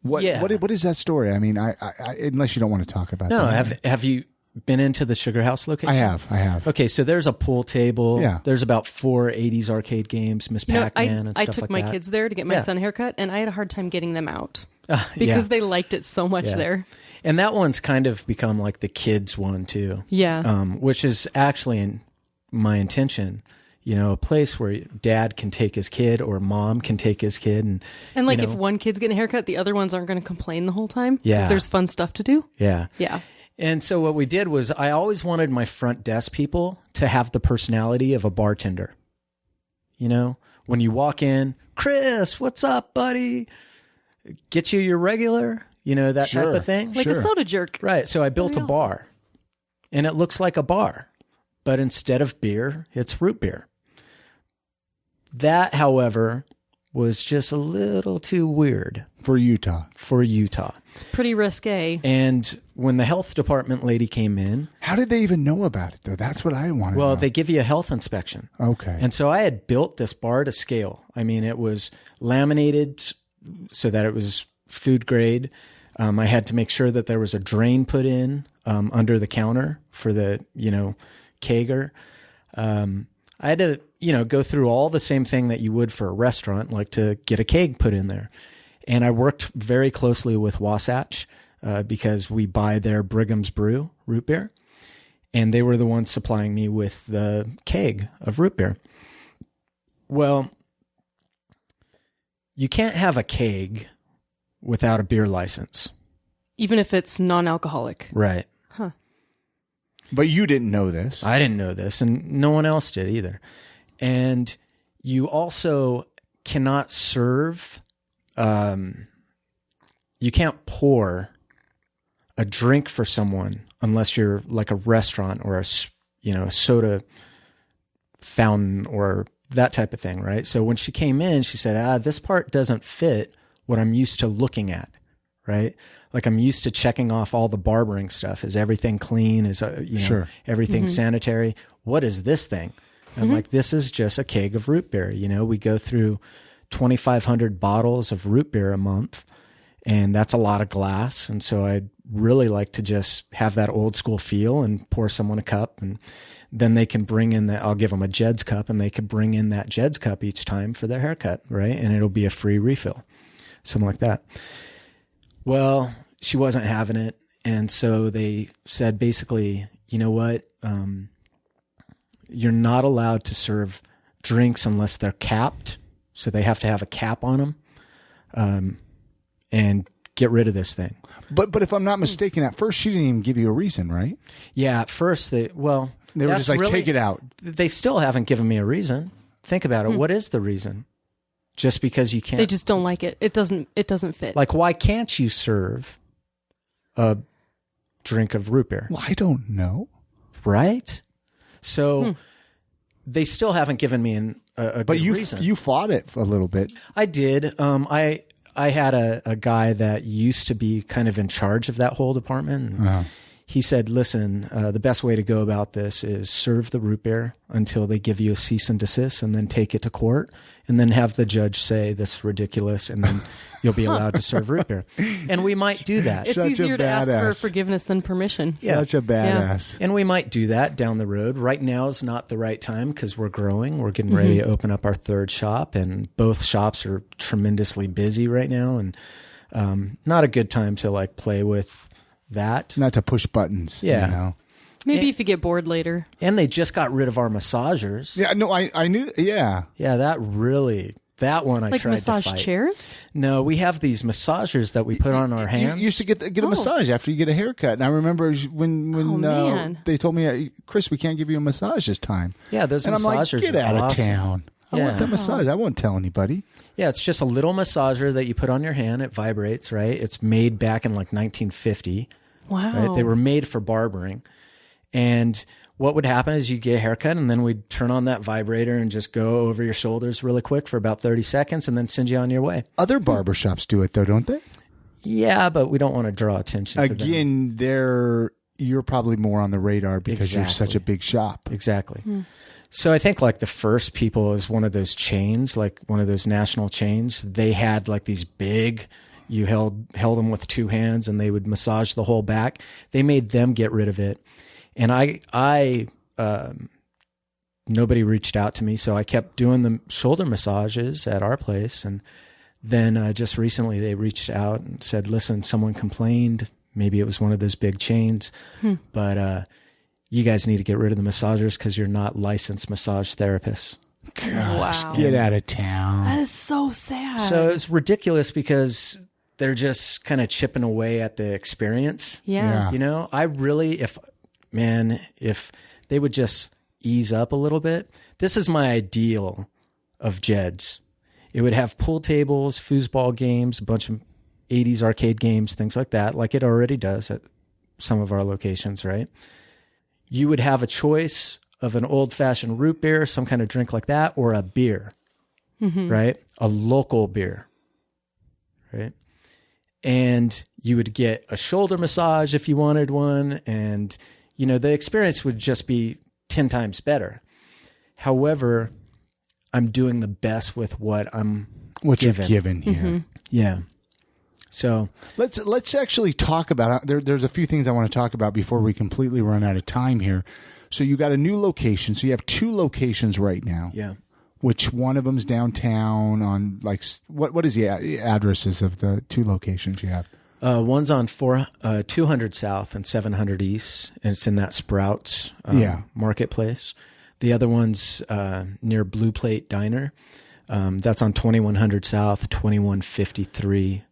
What is that story? I mean, I unless you don't want to talk about that. No, have you been into the Sugar House location? I have. Okay, so there's a pool table. Yeah. There's about 4 80s arcade games, Miss Pac-Man and stuff like that. I took my kids there to get my son a haircut, and I had a hard time getting them out because they liked it so much there. And that one's kind of become like the kids one too. Yeah. Which is actually my intention. You know, a place where dad can take his kid or mom can take his kid. And like, if one kid's getting a haircut, the other ones aren't going to complain the whole time. Yeah. Because there's fun stuff to do. Yeah. Yeah. And so what we did was I always wanted my front desk people to have the personality of a bartender. You know, when you walk in, Chris, what's up, buddy? Get you your regular, you know, that type of thing. Like a soda jerk. Right. So I built a bar and it looks like a bar, but instead of beer, it's root beer. That, however, was just a little too weird. For Utah. It's pretty risque. And when the health department lady came in... How did they even know about it, though? That's what I wanted to know. Well, they give you a health inspection. Okay. And so I had built this bar to scale. I mean, it was laminated so that it was food grade. I had to make sure that there was a drain put in under the counter for the, you know, kegger. I had to, you know, go through all the same thing that you would for a restaurant, like to get a keg put in there. And I worked very closely with Wasatch because we buy their Brigham's Brew root beer. And they were the ones supplying me with the keg of root beer. Well, you can't have a keg without a beer license. Even if it's non-alcoholic. Right. Huh. But you didn't know this. I didn't know this, and no one else did either. And you also cannot serve, you can't pour a drink for someone unless you're like a restaurant or a soda fountain or that type of thing, right? So when she came in, she said, this part doesn't fit what I'm used to looking at, right? Like I'm used to checking off all the barbering stuff. Is everything clean? Is everything sanitary? What is this thing? I'm like, this is just a keg of root beer. You know, we go through 2,500 bottles of root beer a month, and that's a lot of glass. And so I'd really like to just have that old school feel and pour someone a cup, and then they can bring in I'll give them a Jed's cup, and they could bring in that Jed's cup each time for their haircut, right? And it'll be a free refill, something like that. Well, she wasn't having it. And so they said, basically, you know what? You're not allowed to serve drinks unless they're capped. So they have to have a cap on them. And get rid of this thing. But if I'm not mistaken, at first she didn't even give you a reason, right? Yeah, at first they were just like, take it out. They still haven't given me a reason. Think about it. What is the reason? Just because you can't. They just don't like it. It doesn't fit. Like, why can't you serve a drink of root beer? Well, I don't know. Right? So they still haven't given me a good reason. But you fought it a little bit. I did. I had a guy that used to be kind of in charge of that whole department. And he said, listen, the best way to go about this is serve the root beer until they give you a cease and desist, and then take it to court, and then have the judge say this is ridiculous, and then you'll be allowed to serve root beer. And we might do that. It's easier to ask for forgiveness than permission. Yeah. Such a badass. Yeah. And we might do that down the road. Right now is not the right time because we're growing. We're getting ready to open up our third shop, and both shops are tremendously busy right now, and not a good time to like play with that. Not to push buttons. Yeah. You know? Maybe if you get bored later. And they just got rid of our massagers. Yeah, no, I knew. Yeah. Yeah, that one I like tried massage to fight. chairs? No, we have these massagers that we put on our hands. You used to get a massage after you get a haircut. And I remember when they told me, Chris, we can't give you a massage this time. Yeah, those and massagers I'm like, get out awesome. of town. I want that massage. I won't tell anybody. Yeah, it's just a little massager that you put on your hand. It vibrates, right? It's made back in like 1950. Wow. Right? They were made for barbering. And what would happen is you get a haircut, and then we'd turn on that vibrator and just go over your shoulders really quick for about 30 seconds and then send you on your way. Other barbershops do it, though, don't they? Yeah, but we don't want to draw attention to them. Again, you're probably more on the radar because you're such a big shop. Exactly. So I think like the first people is one of those chains, like one of those national chains. They had like these big, you held them with two hands and they would massage the whole back. They made them get rid of it. And nobody reached out to me. So I kept doing the shoulder massages at our place. And then just recently they reached out and said, listen, someone complained. Maybe it was one of those big chains, but you guys need to get rid of the massagers because you're not licensed massage therapists. Gosh, wow. Get out of town. That is so sad. So it's ridiculous because they're just kind of chipping away at the experience. Yeah. You know, I really, if they would just ease up a little bit, this is my ideal of Jed's. It would have pool tables, foosball games, a bunch of 80s arcade games, things like that, like it already does at some of our locations, right? You would have a choice of an old-fashioned root beer, some kind of drink like that, or a beer, right? A local beer, right? And you would get a shoulder massage if you wanted one, and, you know, the experience would just be 10 times better. However, I'm doing the best with what you're given here. Yeah. So let's actually talk about there's a few things I want to talk about before we completely run out of time here. So you got a new location. So you have two locations right now. yeah. Which one of them's downtown on like what is the addresses of the two locations you have? One's on 200 South and 700 East, and it's in that Sprouts marketplace. The other one's near Blue Plate Diner. That's on 2100 South, 2153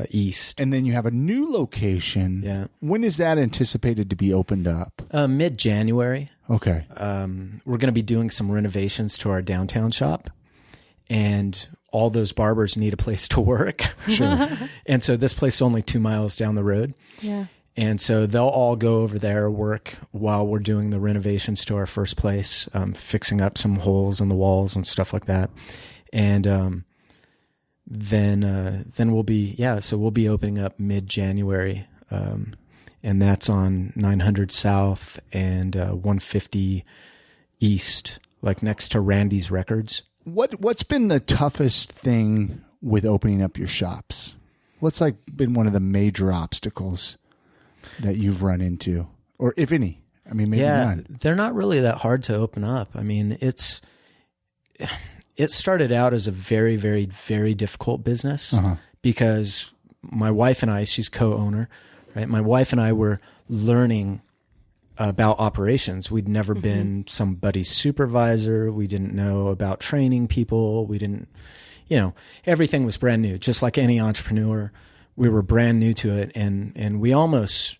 East. And then you have a new location. Yeah. When is that anticipated to be opened up? Mid-January. Okay. We're going to be doing some renovations to our downtown shop, and all those barbers need a place to work. Sure. And so this place is only 2 miles down the road. Yeah. And so they'll all go over there, work while we're doing the renovations to our first place, fixing up some holes in the walls and stuff like that. And then we'll be opening up mid-January, and that's on 900 South and 150 East, like next to Randy's Records. What's been the toughest thing with opening up your shops? What's like been one of the major obstacles that you've run into, or if any? I mean, maybe none. They're not really that hard to open up. I mean, it started out as a very, very, very difficult business because my wife and I, she's co-owner, right? My wife and I were learning about operations. We'd never been somebody's supervisor. We didn't know about training people. We didn't, everything was brand new, just like any entrepreneur. we were brand new to it, and we almost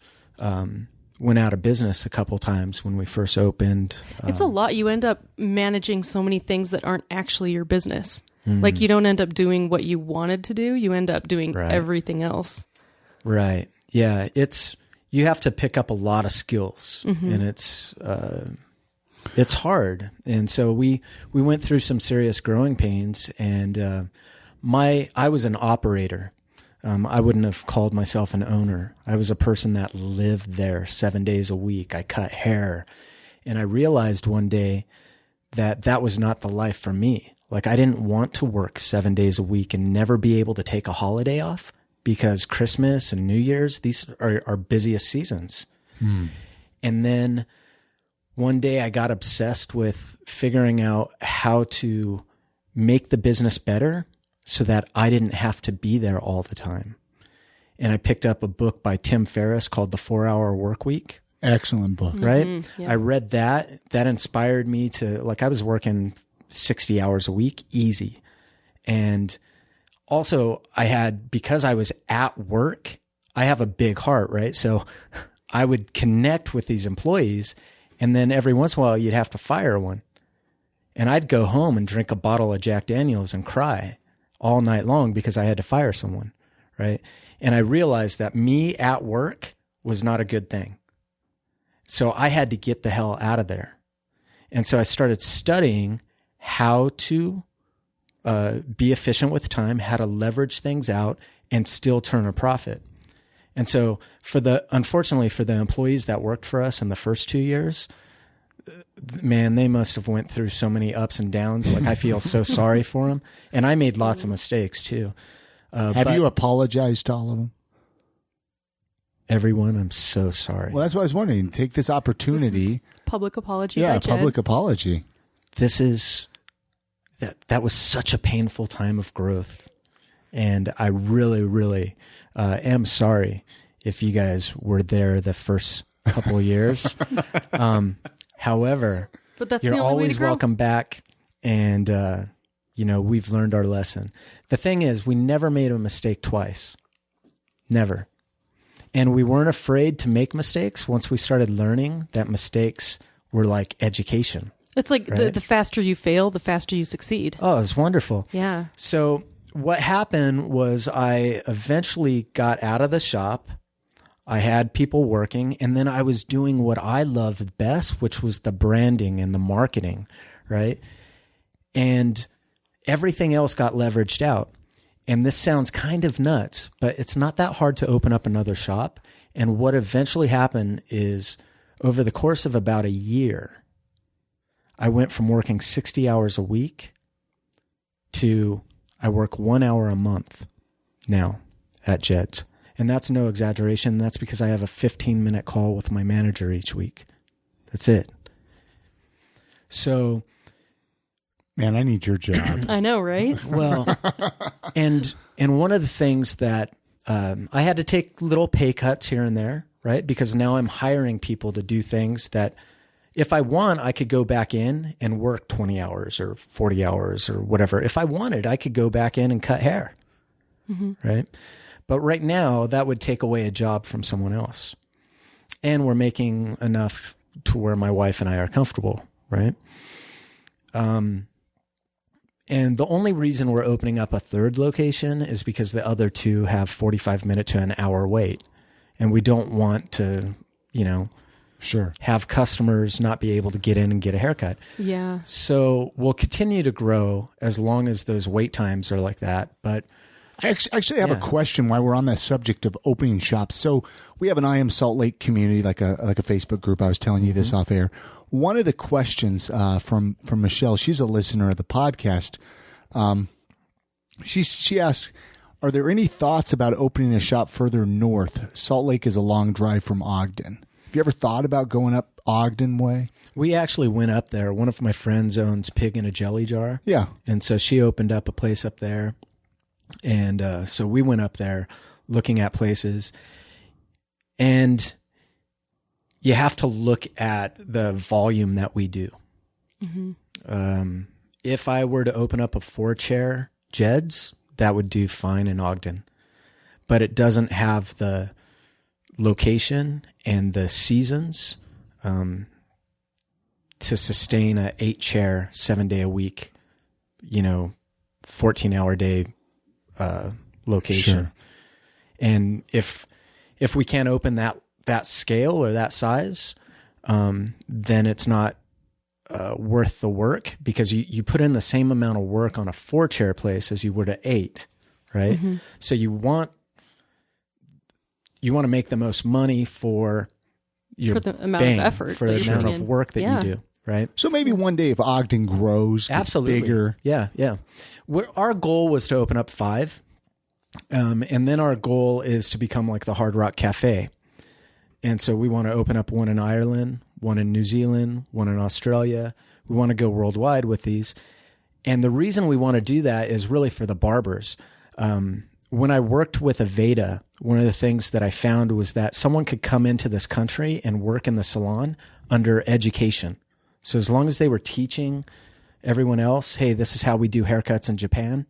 went out of business a couple times when we first opened. It's a lot. You end up managing so many things that aren't actually your business. Like you don't end up doing what you wanted to do. You end up doing everything else. Right. Yeah. You have to pick up a lot of skills, and it's hard. And so we went through some serious growing pains, and I was an operator. I wouldn't have called myself an owner. I was a person that lived there 7 days a week. I cut hair, and I realized one day that was not the life for me. Like, I didn't want to work 7 days a week and never be able to take a holiday off, because Christmas and New Year's, these are our busiest seasons. And then one day I got obsessed with figuring out how to make the business better so that I didn't have to be there all the time. And I picked up a book by Tim Ferriss called The 4-Hour Workweek. Excellent book. Right? Yeah. I read that. That inspired me to, like, I was working 60 hours a week, easy. And also because I was at work, I have a big heart, right? So I would connect with these employees, and then every once in a while you'd have to fire one. And I'd go home and drink a bottle of Jack Daniels and cry all night long because I had to fire someone, right? And I realized that me at work was not a good thing. So I had to get the hell out of there. And so I started studying how to be efficient with time, how to leverage things out and still turn a profit. And so unfortunately for the employees that worked for us in the first 2 years, man, they must have went through so many ups and downs. Like, I feel so sorry for them. And I made lots of mistakes too. Have you apologized to all of them? Everyone, I'm so sorry. Well, that's what I was wondering. Take this opportunity. Public apology. Yeah, by Jed. public apology. That was such a painful time of growth. And I really, really am sorry if you guys were there the first couple of years. However, But that's you're the only way to always grow. welcome back. And, we've learned our lesson. The thing is, we never made a mistake twice. Never. And we weren't afraid to make mistakes once we started learning that mistakes were like education. It's like Right? the faster you fail, the faster you succeed. Oh, it was wonderful. Yeah. So what happened was I eventually got out of the shop. I had people working, and then I was doing what I loved best, which was the branding and the marketing, right? And everything else got leveraged out. And this sounds kind of nuts, but it's not that hard to open up another shop. And what eventually happened is, over the course of about a year, I went from working 60 hours a week to I work 1 hour a month now at Jed's. And that's no exaggeration. That's because I have a 15-minute call with my manager each week. That's it. So, Man, I need your job. I know, right? well, and one of the things that I had to take little pay cuts here and there, right? Because now I'm hiring people to do things that if I want, I could go back in and work 20 hours or 40 hours or whatever. If I wanted, I could go back in and cut hair, right? But right now, that would take away a job from someone else. And we're making enough to where my wife and I are comfortable, right? And the only reason we're opening up a third location is because the other two have 45-minute to an hour wait. And we don't want to, Sure. have customers not be able to get in and get a haircut. Yeah. So we'll continue to grow as long as those wait times are like that. But I actually have a question while we're on that subject of opening shops. So we have an I Am Salt Lake community, like a Facebook group. I was telling you this off air. One of the questions from Michelle, she's a listener of the podcast. She asks, are there any thoughts about opening a shop further north? Salt Lake is a long drive from Ogden. Have you ever thought about going up Ogden way? we actually went up there. One of my friends owns Pig in a Jelly Jar. Yeah. And so she opened up a place up there. And so we went up there looking at places. And you have to look at the volume that we do. Mm-hmm. If I were to open up a 4-chair Jed's, that would do fine in Ogden. but it doesn't have the location and the seasons to sustain a 8-chair, 7-day a week, 14-hour day location. Sure. And if we can't open that scale or that size, then it's not worth the work, because you put in the same amount of work on a 4-chair place as you would at 8, right? Mm-hmm. So you want to make the most money for your the amount of effort, for the amount of work that you do, right? So maybe one day if Ogden grows, gets absolutely bigger. Yeah. Our goal was to open up 5. And then our goal is to become like the Hard Rock Cafe. And so we want to open up one in Ireland, one in New Zealand, one in Australia. We want to go worldwide with these. And the reason we want to do that is really for the barbers. When I worked with Aveda, one of the things that I found was that someone could come into this country and work in the salon under education. So as long as they were teaching everyone else, hey, this is how we do haircuts in Japan,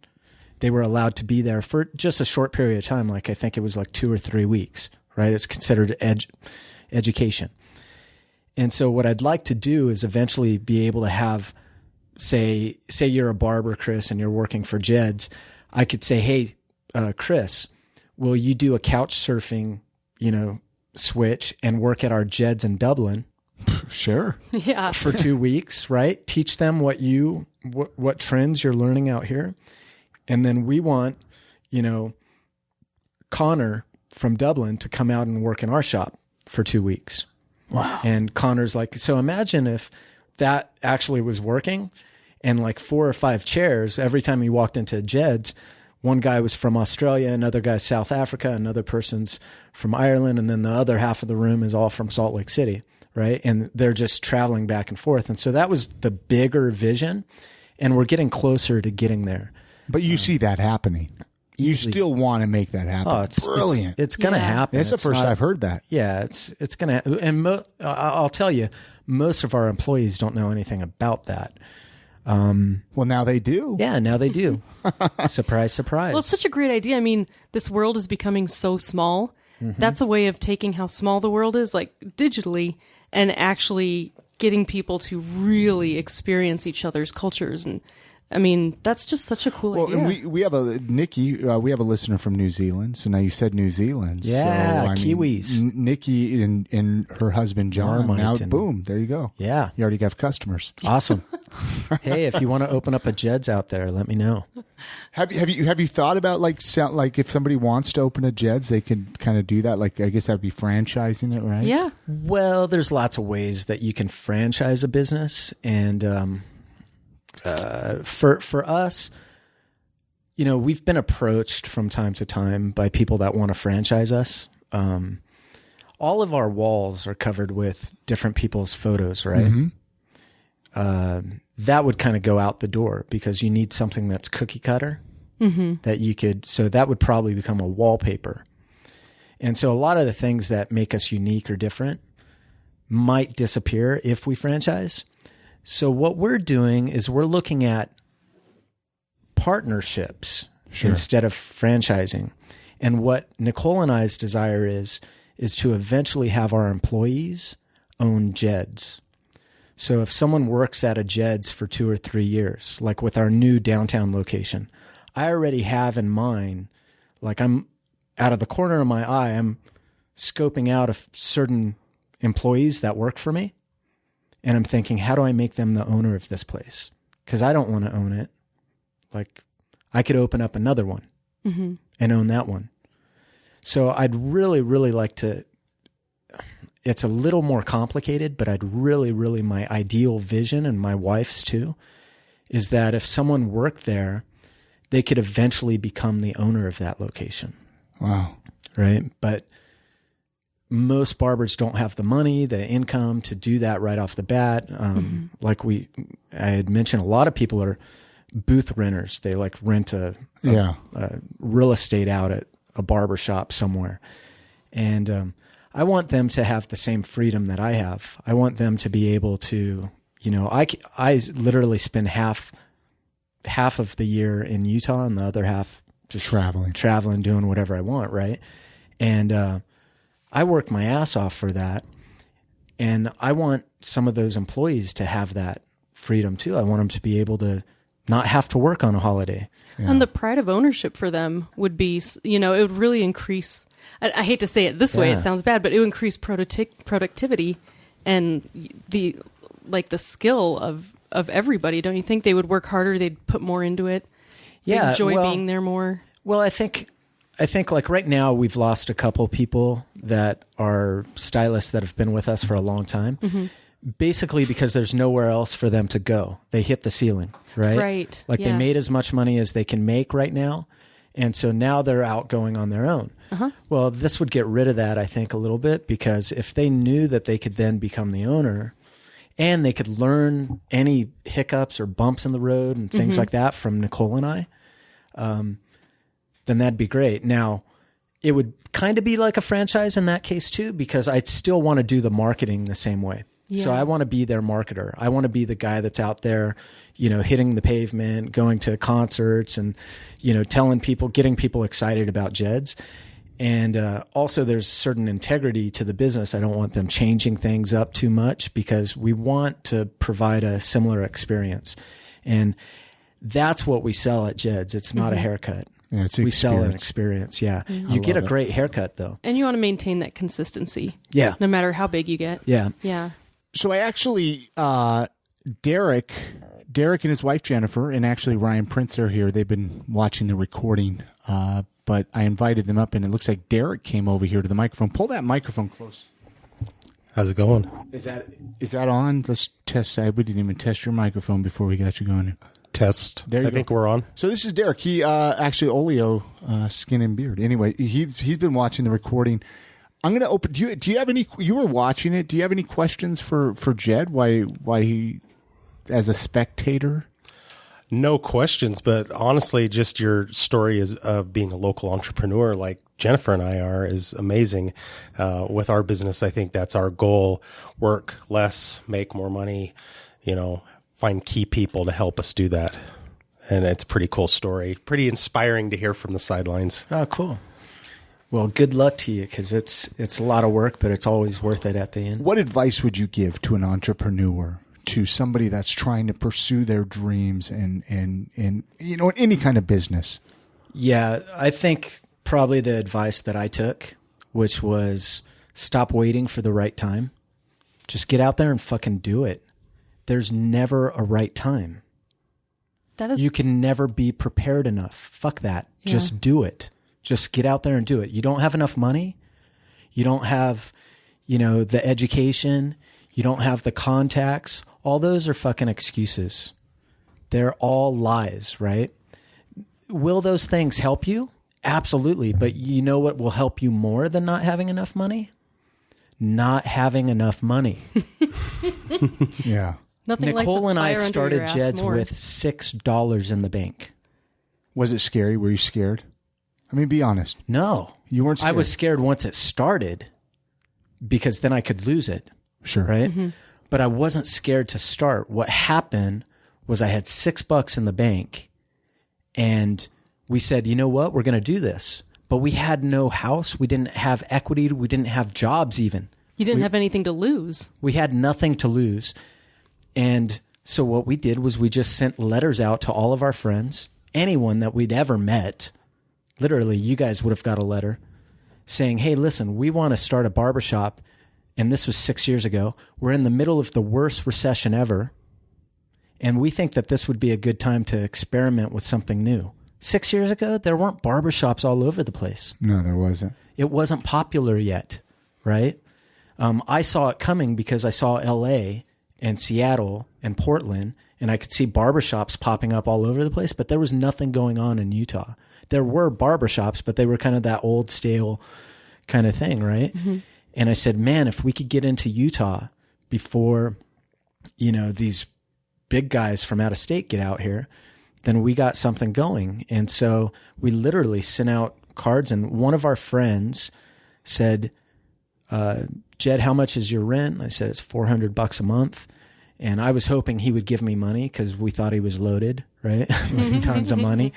they were allowed to be there for just a short period of time. Like I think it was like 2 or 3 weeks, right? It's considered education. And so what I'd like to do is eventually be able to have, say you're a barber, Chris, and you're working for Jed's. I could say, hey, Chris, will you do a couch surfing, switch and work at our Jed's in Dublin? Sure. Yeah. For 2 weeks, right? Teach them what trends you're learning out here. And then we want, Connor from Dublin to come out and work in our shop for 2 weeks. Wow. And Connor's like, so imagine if that actually was working, and like 4 or 5 chairs, every time you walked into Jed's, one guy was from Australia, another guy's South Africa, another person's from Ireland, and then the other half of the room is all from Salt Lake City, right? And they're just traveling back and forth. And so that was the bigger vision, and we're getting closer to getting there. But you see that happening. You still want to make that happen. Oh, it's brilliant. It's going to happen. It's the first I've heard that. Yeah, it's going to. And I'll tell you, most of our employees don't know anything about that. Well, now they do. Yeah, now they do. Surprise, surprise. Well, it's such a great idea. I mean, this world is becoming so small. Mm-hmm. That's a way of taking how small the world is, like digitally, and actually getting people to really experience each other's cultures. And I mean, that's just such a cool idea. And we have a Nikki. We have a listener from New Zealand. So now you said New Zealand. Yeah, so, Kiwis. Nikki and her husband John. Now, boom, there you go. Yeah, you already have customers. Awesome. Hey, if you want to open up a Jed's out there, let me know. Have you thought about like if somebody wants to open a Jed's, they can kind of do that? Like I guess that'd be franchising it, right? Yeah. Well, there's lots of ways that you can franchise a business, and for us, we've been approached from time to time by people that want to franchise us. All of our walls are covered with different people's photos, right? Mm-hmm. That would kind of go out the door because you need something that's cookie cutter that you could. So that would probably become a wallpaper. And so a lot of the things that make us unique or different might disappear if we franchise. So what we're doing is we're looking at partnerships instead of franchising. And what Nicole and I's desire is to eventually have our employees own Jed's. So if someone works at a Jed's for 2 or 3 years, like with our new downtown location, I already have in mind, like I'm out of the corner of my eye, I'm scoping out of certain employees that work for me. And I'm thinking, how do I make them the owner of this place? Because I don't want to own it. Like, I could open up another one and own that one. So I'd really, really like to, it's a little more complicated, but I'd really, really, my ideal vision, and my wife's too, is that if someone worked there, they could eventually become the owner of that location. Wow. Right? But most barbers don't have the money, the income to do that right off the bat. Like I had mentioned, a lot of people are booth renters. They like rent a real estate out at a barber shop somewhere. And I want them to have the same freedom that I have. I want them to be able to, I literally spend half of the year in Utah and the other half just traveling, doing whatever I want, right? And I work my ass off for that. And I want some of those employees to have that freedom too. I want them to be able to not have to work on a holiday. Yeah. And the pride of ownership for them would be, it would really increase. I hate to say it this way, it sounds bad, but it would increase productivity and the skill of everybody. Don't you think they would work harder? They'd put more into it. Yeah, they enjoy being there more. Well, I think like right now we've lost a couple people that are stylists that have been with us for a long time. Mm-hmm. Basically because there's nowhere else for them to go. They hit the ceiling, right? Right. Like they made as much money as they can make right now. And so now they're out going on their own. Uh-huh. Well, this would get rid of that, I think, a little bit, because if they knew that they could then become the owner and they could learn any hiccups or bumps in the road and things like that from Nicole and I, then that'd be great. Now, it would kind of be like a franchise in that case too, because I'd still want to do the marketing the same way. Yeah. So I want to be their marketer. I want to be the guy that's out there, hitting the pavement, going to concerts and, telling people, getting people excited about Jed's. And also there's certain integrity to the business. I don't want them changing things up too much because we want to provide a similar experience. And that's what we sell at Jed's. It's not a haircut. Yeah, we sell an experience. Yeah. You get a great haircut though. And you want to maintain that consistency. Yeah. No matter how big you get. Yeah. Yeah. So I actually, Derek and his wife Jennifer, and actually Ryan Prince are here. They've been watching the recording, but I invited them up, and it looks like Derek came over here to the microphone. Pull that microphone close. How's it going? Is that on? Let's test. We didn't even test your microphone before we got you going. Test. There you I think we're on. So this is Derek. He actually Oleo Skin and Beard. Anyway, he's been watching the recording. I'm going to open. Do you have any? You were watching it. Do you have any questions for Jed? Why he, as a spectator? No questions, but honestly, just your story of being a local entrepreneur like Jennifer and I are is amazing. With our business, I think that's our goal: work less, make more money. Find key people to help us do that. And it's a pretty cool story. Pretty inspiring to hear from the sidelines. Oh, cool. Well, good luck to you, because it's a lot of work, but it's always worth it at the end. What advice would you give to an entrepreneur, to somebody that's trying to pursue their dreams and in any kind of business? Yeah, I think probably the advice that I took, which was stop waiting for the right time. Just get out there and fucking do it. There's never a right time. You can never be prepared enough. Fuck that. Yeah. Just do it. Just get out there and do it. You don't have enough money. You don't have, the education. You don't have the contacts. All those are fucking excuses. They're all lies, right? Will those things help you? Absolutely. But you know what will help you more than not having enough money? Not having enough money. Yeah. Nothing Nicole and I started Jed's with $6 in the bank. Was it scary? Were you scared? I mean, be honest. No. You weren't scared? I was scared once it started because then I could lose it. Sure. Right? Mm-hmm. But I wasn't scared to start. What happened was I had $6 in the bank and we said, you know what? We're going to do this. But we had no house. We didn't have equity. We didn't have jobs even. You didn't have anything to lose. We had nothing to lose. And so what we did was we just sent letters out to all of our friends, anyone that we'd ever met. Literally, you guys would have got a letter saying, hey, listen, we want to start a barbershop. And this was 6 years ago. We're in the middle of the worst recession ever. And we think that this would be a good time to experiment with something new. 6 years ago, there weren't barbershops all over the place. No, there wasn't. It wasn't popular yet, right? I saw it coming because I saw LA and Seattle and Portland, and I could see barbershops popping up all over the place, but there was nothing going on in Utah. There were barbershops, but they were kind of that old, stale kind of thing, right? Mm-hmm. And I said, man, if we could get into Utah before, these big guys from out of state get out here, then we got something going. And so we literally sent out cards, and one of our friends said, Jed, how much is your rent? And I said, it's $400 a month. And I was hoping he would give me money because we thought he was loaded, right? Tons of money.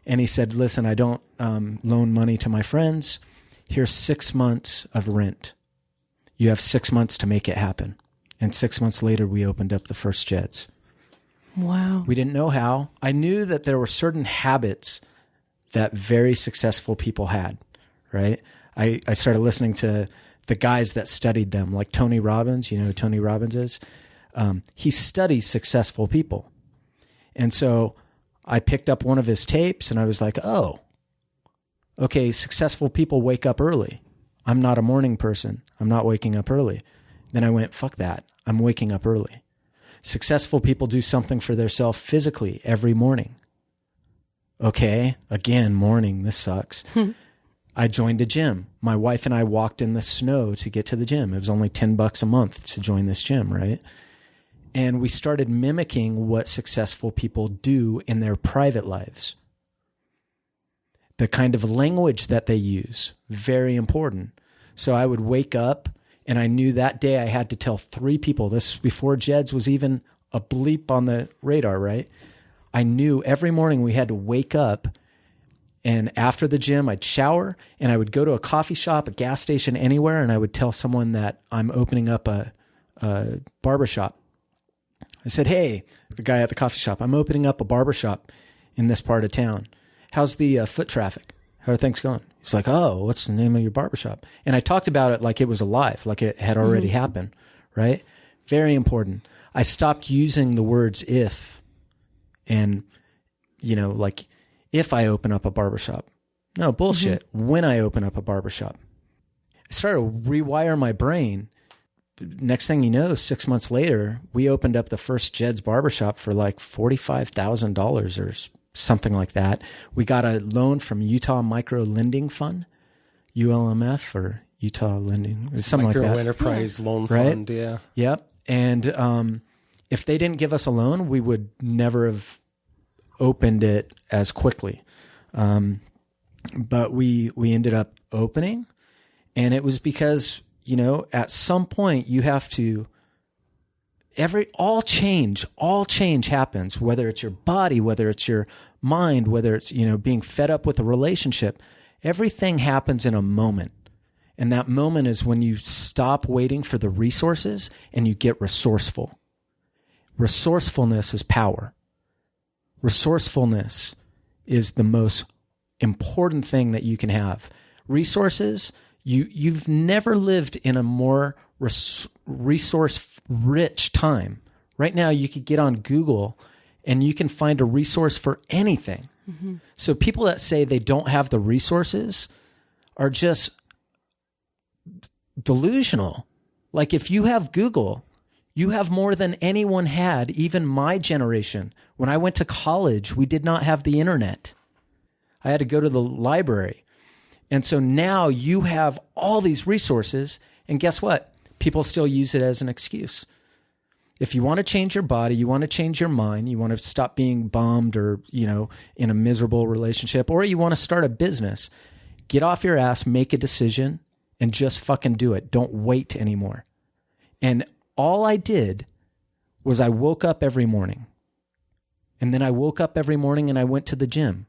And he said, listen, I don't loan money to my friends. Here's 6 months of rent. You have 6 months to make it happen. And 6 months later, we opened up the first Jed's. Wow. We didn't know how. I knew that there were certain habits that very successful people had, right? I started listening to the guys that studied them, like Tony Robbins. You know who Tony Robbins is? He studies successful people. And so I picked up one of his tapes and I was like, oh, okay, successful people wake up early. I'm not a morning person. I'm not waking up early. Then I went, fuck that. I'm waking up early. Successful people do something for themselves physically every morning. Okay, again, morning, this sucks. I joined a gym. My wife and I walked in the snow to get to the gym. It was only $10 a month to join this gym, right? And we started mimicking what successful people do in their private lives. The kind of language that they use, very important. So I would wake up and I knew that day I had to tell 3 people. This before Jed's was even a bleep on the radar, right? I knew every morning we had to wake up, and after the gym, I'd shower and I would go to a coffee shop, a gas station, anywhere, and I would tell someone that I'm opening up a barber shop. I said, hey, the guy at the coffee shop, I'm opening up a barber shop in this part of town. How's the foot traffic? How are things going? He's like, oh, what's the name of your barbershop? And I talked about it like it was alive, like it had already happened, right? Very important. I stopped using the words if and, you know, like if I open up a barbershop. No, bullshit. When I open up a barbershop. I started to rewire my brain. Next thing you know, 6 months later, we opened up the first Jed's barbershop for like $45,000 or something like that. We got a loan from Utah Micro Lending Fund, ULMF or Utah Lending, something like that. Micro Enterprise Loan Right? Fund, yeah. Yep. And if they didn't give us a loan, we would never have opened it as quickly. But we ended up opening, and it was because, you know, at some point you have to all change happens, whether it's your body, whether it's your mind, whether it's, you know, being fed up with a relationship. Everything happens in a moment. And that moment is when you stop waiting for the resources and you get resourceful. Resourcefulness is power. Resourcefulness is the most important thing that you can have. Resources, you've never lived in a more resource-rich time. Right now, you could get on Google and you can find a resource for anything. Mm-hmm. So people that say they don't have the resources are just delusional. Like if you have Google, you have more than anyone had, even my generation. When I went to college, we did not have the internet. I had to go to the library. And so now you have all these resources, and guess what? People still use it as an excuse. If you want to change your body, you want to change your mind, you want to stop being bummed or, you know, in a miserable relationship, or you want to start a business, get off your ass, make a decision, and just fucking do it. Don't wait anymore. And all I did was I woke up every morning. And then I woke up every morning and I went to the gym.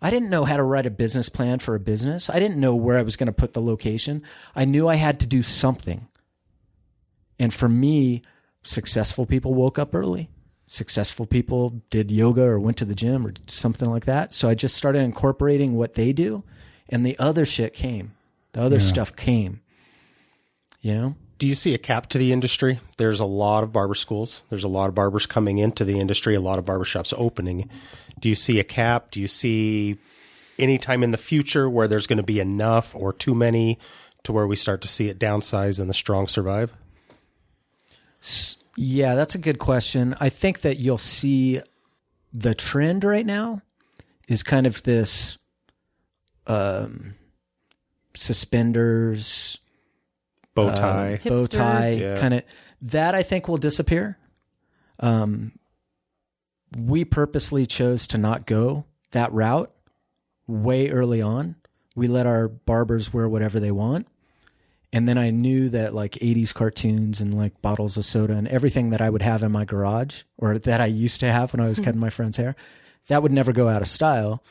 I didn't know how to write a business plan for a business. I didn't know where I was going to put the location. I knew I had to do something. And for me, successful people woke up early. Successful people did yoga or went to the gym or something like that. So I just started incorporating what they do, and the other shit came. The other stuff came. You know? Do you see a cap to the industry? There's a lot of barber schools. There's a lot of barbers coming into the industry, a lot of barbershops opening. Do you see a cap? Do you see any time in the future where there's going to be enough or too many to where we start to see it downsize and the strong survive? Yeah, that's a good question. I think that you'll see the trend right now is kind of this suspenders, bow tie, kind of that. I think will disappear. We purposely chose to not go that route way early on. We let our barbers wear whatever they want. And then I knew that like 80s cartoons and like bottles of soda and everything that I would have in my garage, or that I used to have when I was cutting my friend's hair, that would never go out of style.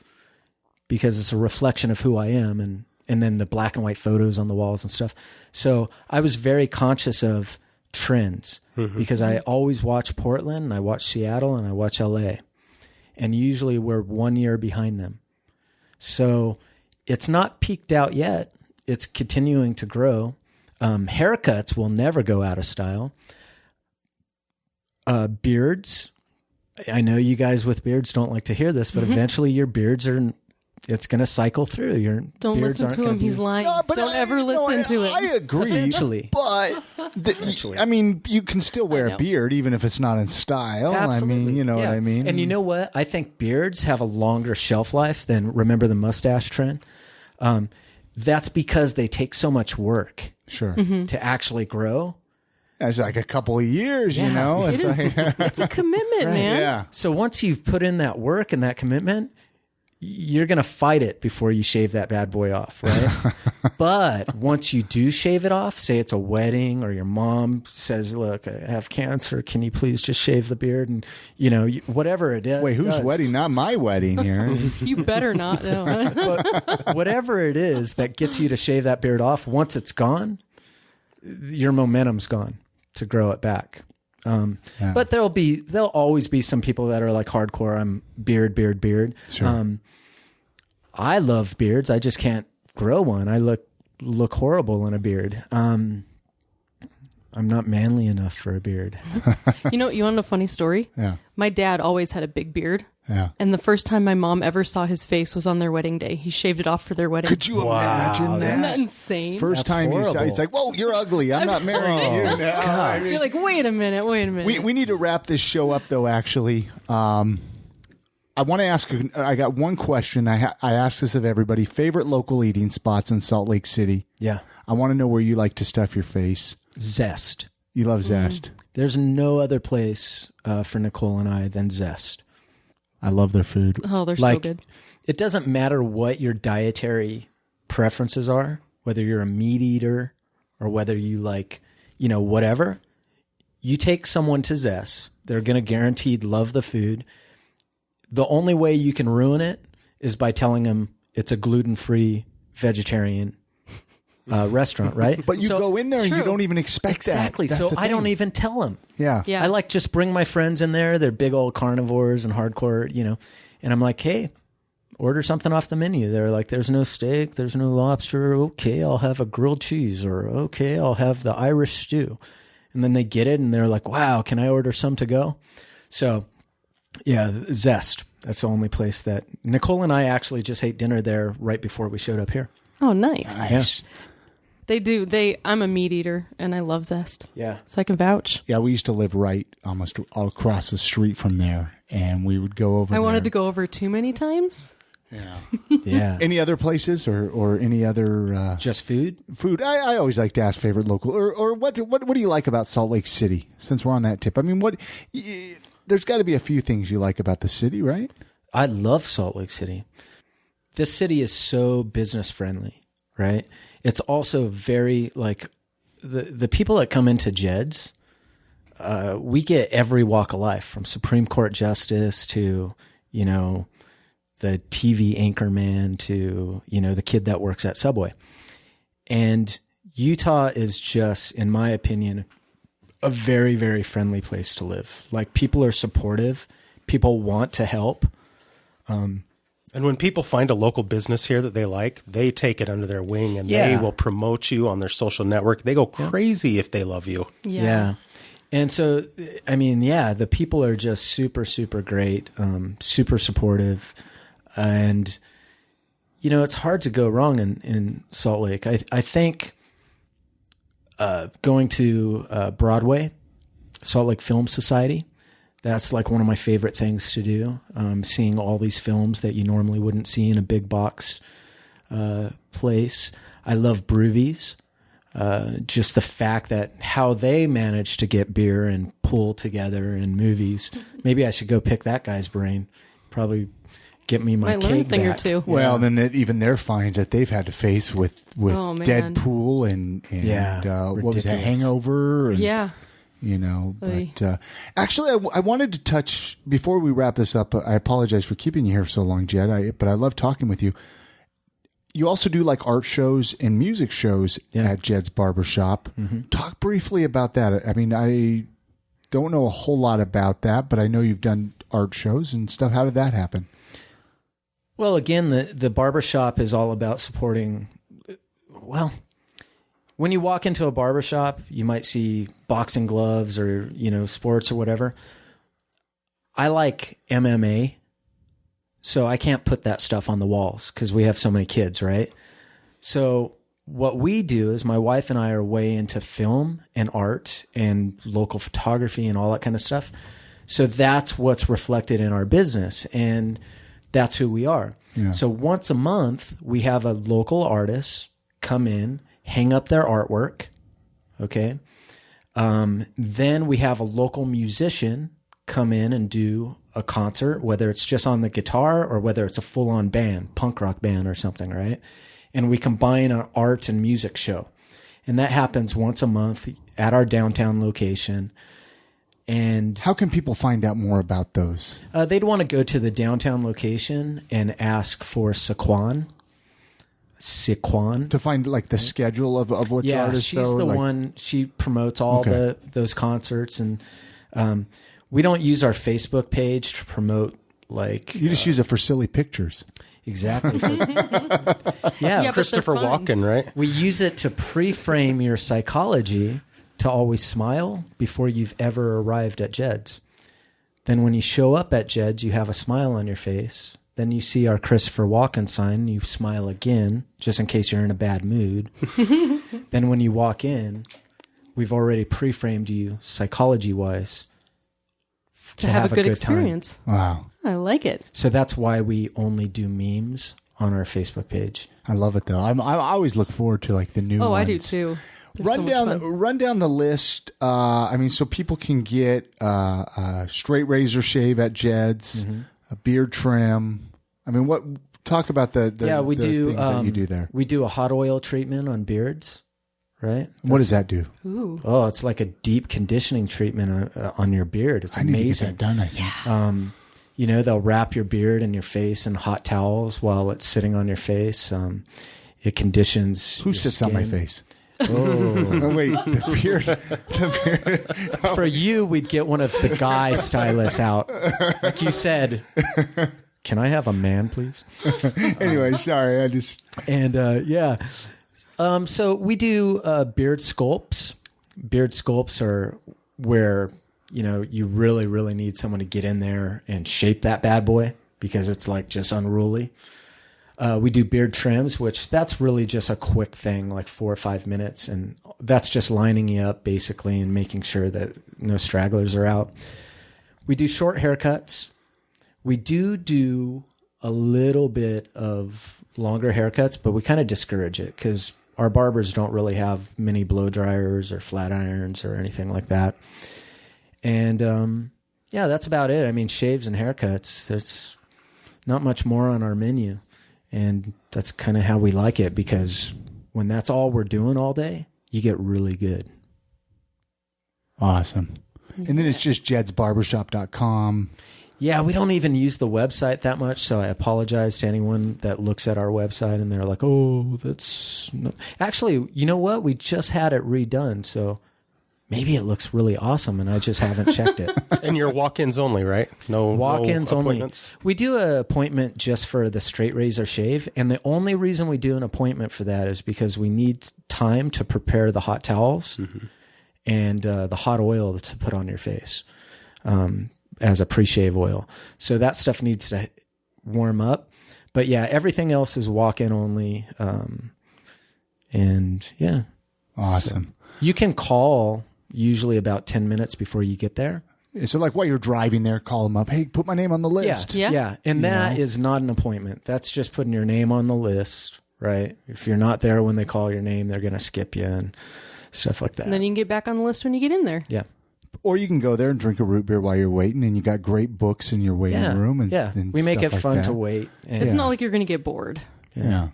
because it's a reflection of who I am, and then the black and white photos on the walls and stuff. So I was very conscious of trends because I always watch Portland, and I watch Seattle, and I watch LA. And usually we're 1 year behind them. So it's not peaked out yet. It's continuing to grow. Haircuts will never go out of style. Beards. I know you guys with beards don't like to hear this, but eventually your beards it's going to cycle through. Your Don't beards listen aren't to gonna him. He's lying. Don't ever listen to it. I agree. Eventually. But, I mean, you can still wear a beard even if it's not in style. Absolutely. I mean, you know what I mean? And you know what? I think beards have a longer shelf life than, remember the mustache trend? That's because they take so much work Sure. to actually grow. It's like a couple of years, you know? It is. It's a commitment, man. Yeah. So once you've put in that work and that commitment, you're going to fight it before you shave that bad boy off, right? But once you do shave it off, say it's a wedding or your mom says, look, I have cancer. Can you please just shave the beard? And, you know, whatever it is. Wait, whose wedding? Not my wedding here. You better not. No. But whatever it is that gets you to shave that beard off, once it's gone, your momentum's gone to grow it back. But there'll always be some people that are like hardcore. I'm beard. Sure. I love beards. I just can't grow one. I look horrible in a beard. I'm not manly enough for a beard. You want a funny story? Yeah. My dad always had a big beard. Yeah. And the first time my mom ever saw his face was on their wedding day. He shaved it off for their wedding. Could you imagine that? Isn't that insane? First That's time horrible. it's like, whoa, you're ugly. I'm not marrying you. No, I mean, You're like, wait a minute. we need to wrap this show up, though, actually. I want to ask, I got one question. I asked this of everybody. Favorite local eating spots in Salt Lake City? Yeah. I want to know where you like to stuff your face. Zest. You love Zest. There's no other place for Nicole and I than Zest. I love their food. Oh, they're so Like, good. it doesn't matter what your dietary preferences are, whether you're a meat eater or whether you like, whatever. You take someone to Zest, they're going to guaranteed love the food. The only way you can ruin it is by telling them it's a gluten-free vegetarian restaurant, right? But you go in there and you true. don't even expect exactly. that. That's So the I don't thing. even tell them. Yeah. Yeah. I like just bring my friends in there. They're big old carnivores and hardcore, and I'm like, hey, order something off the menu. They're like, there's no steak, there's no lobster. Okay, I'll have a grilled cheese, or okay, I'll have the Irish stew. And then they get it and they're like, wow, can I order some to go? So yeah, Zest. That's the only place that Nicole and I actually just ate dinner there right before we showed up here. Oh, nice. Yeah. They do. I'm a meat eater, and I love Zest. Yeah. So I can vouch. Yeah, we used to live right almost all across the street from there, and we would go over I there. wanted to go over too many times. Yeah. Yeah. Any other places or any other Just food? food? I always like to ask favorite local or what do you like about Salt Lake City? Since we're on that tip, I mean, there's got to be a few things you like about the city, right? I love Salt Lake City. This city is so business friendly, right? It's also very like the people that come into Jed's, we get every walk of life, from Supreme Court justice to, the TV anchorman to, the kid that works at Subway. And Utah is just, in my opinion, a very, very friendly place to live. Like, people are supportive. People want to help. And when people find a local business here that they like, they take it under their wing and Yeah. they will promote you on their social network. They go crazy if they love you. Yeah. And so, I mean, the people are just super, super great, super supportive. And, it's hard to go wrong in Salt Lake. I think going to Broadway, Salt Lake Film Society, that's like one of my favorite things to do. Seeing all these films that you normally wouldn't see in a big box place. I love Brewvies. Just the fact that how they manage to get beer and pool together in movies. Maybe I should go pick that guy's brain. Probably get me my Might learn a keg thing or back. two. Well, then even their fines that they've had to face with Oh, man. Deadpool and Yeah, what was that, ridiculous. Hangover? And, Yeah. But actually, I wanted to touch, before we wrap this up, I apologize for keeping you here so long, Jed, but I love talking with you. You also do like art shows and music shows at Jed's Barbershop. Talk briefly about that. I mean, I don't know a whole lot about that, but I know you've done art shows and stuff. How did that happen? Well, again, the barbershop is all about supporting, when you walk into a barbershop, you might see boxing gloves or, sports or whatever. I like MMA, so I can't put that stuff on the walls because we have so many kids, right? So what we do is my wife and I are way into film and art and local photography and all that kind of stuff. So that's what's reflected in our business, and that's who we are. Yeah. So once a month, we have a local artist come in, hang up their artwork, okay? Then we have a local musician come in and do a concert, whether it's just on the guitar or whether it's a full-on band, punk rock band or something, right? And we combine an art and music show. And that happens once a month at our downtown location. And how can people find out more about those? They'd want to go to the downtown location and ask for Saquon. To find like the schedule of which artists. She's the one. She promotes all those concerts, and we don't use our Facebook page to promote. Like you just use it for silly pictures. Exactly. Christopher Walken, right? We use it to pre-frame your psychology to always smile before you've ever arrived at Jed's. Then when you show up at Jed's, you have a smile on your face. Then you see our Christopher Walken sign, you smile again, just in case you're in a bad mood. Then when you walk in, we've already pre-framed you psychology-wise to have a good experience. Time. Wow. I like it. So that's why we only do memes on our Facebook page. I love it, though. I always look forward to like the new ones. I do too. Run down the list. So people can get a straight razor shave at Jed's, a beard trim. Talk about the things that you do there. We do a hot oil treatment on beards, right? What does that do? Ooh. Oh, it's like a deep conditioning treatment on your beard. It's amazing. I need to get that done, I think. Yeah. They'll wrap your beard and your face in hot towels while it's sitting on your face. It conditions. Who sits on my face? Oh, wait, the beard. For you, we'd get one of the guy stylists out. Like you said, can I have a man, please? Anyway, sorry. So we do beard sculpts. Beard sculpts are where, you really, really need someone to get in there and shape that bad boy because it's like just unruly. We do beard trims, which that's really just a quick thing, like 4 or 5 minutes. And that's just lining you up basically and making sure that no stragglers are out. We do short haircuts. We do a little bit of longer haircuts, but we kind of discourage it because our barbers don't really have many blow dryers or flat irons or anything like that. And that's about it. Shaves and haircuts, there's not much more on our menu. And that's kind of how we like it because when that's all we're doing all day, you get really good. Awesome. And then it's just jedsbarbershop.com. Yeah, we don't even use the website that much, so I apologize to anyone that looks at our website and they're like, oh, that's... No. Actually, you know what? We just had it redone, so maybe it looks really awesome and I just haven't checked it. And you're walk-ins only, right? No walk-ins only. Appointments? We do an appointment just for the straight razor shave, and the only reason we do an appointment for that is because we need time to prepare the hot towels and the hot oil to put on your face. As a pre-shave oil. So that stuff needs to warm up. But yeah, everything else is walk-in only. Awesome. So you can call usually about 10 minutes before you get there. So like while you're driving there, call them up. Hey, put my name on the list. Yeah. And that is not an appointment. That's just putting your name on the list, right? If you're not there when they call your name, they're going to skip you and stuff like that. And then you can get back on the list when you get in there. Yeah. Or you can go there and drink a root beer while you're waiting, and you got great books in your waiting room. And we make it like fun that. to wait. And it's not like you're going to get bored. Yeah.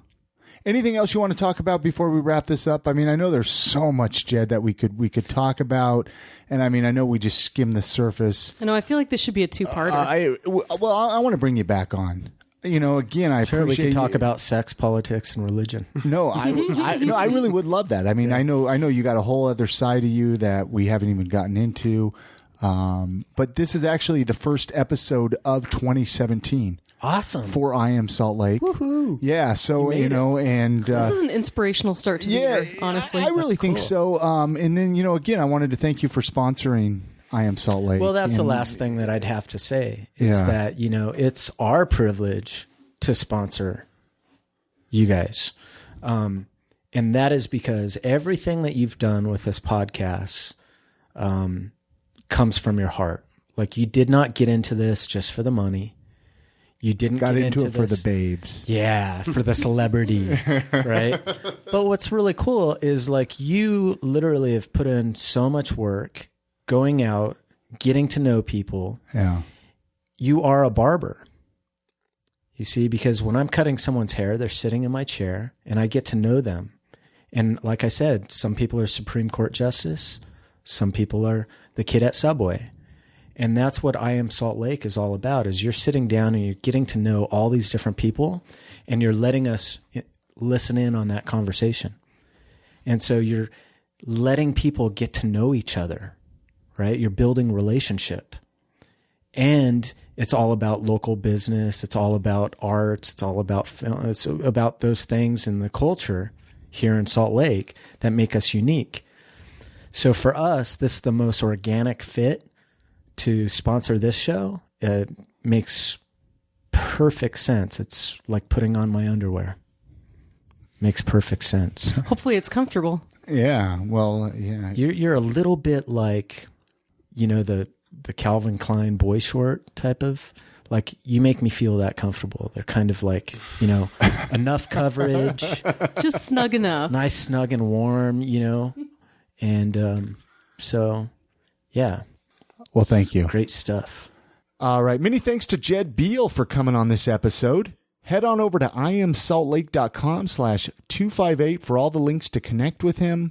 Anything else you want to talk about before we wrap this up? I mean, I know there's so much, Jed, that we could talk about, and I mean, I know we just skimmed the surface. I know. I feel like this should be a two-parter. I want to bring you back on. You know, again, I Sure, we appreciate can talk about sex, politics, and religion. No, I really would love that. I mean, I know you got a whole other side of you that we haven't even gotten into. But this is actually the first episode of 2017. Awesome. For I Am Salt Lake. Woohoo. Yeah, so, and... this is an inspirational start to the year, honestly. I really think so. And then, again, I wanted to thank you for sponsoring I Am Salt Lake. Well, that's the last thing that I'd have to say is that, it's our privilege to sponsor you guys. And that is because everything that you've done with this podcast comes from your heart. Like, you did not get into this just for the money. You didn't got get into it this for the babes. Yeah, for the celebrity, right? But what's really cool is like you literally have put in so much work going out, getting to know people. Yeah. You are a barber. You see, because when I'm cutting someone's hair, they're sitting in my chair and I get to know them. And like I said, some people are Supreme Court justice. Some people are the kid at Subway. And that's what I Am Salt Lake is all about, is you're sitting down and you're getting to know all these different people and you're letting us listen in on that conversation. And so you're letting people get to know each other, right? You're building relationship. And it's all about local business. It's all about arts. It's all about film. It's about those things in the culture here in Salt Lake that make us unique. So for us, this is the most organic fit to sponsor this show. It makes perfect sense. It's like putting on my underwear. Makes perfect sense. Hopefully it's comfortable. Yeah. Well, yeah. You're a little bit like, the Calvin Klein boy short type of, like, you make me feel that comfortable. They're kind of like, enough coverage. Just snug enough. Nice, snug and warm, And so, yeah. Well, thank you. Great stuff. All right. Many thanks to Jed Beal for coming on this episode. Head on over to iamsaltlake.com/258 for all the links to connect with him,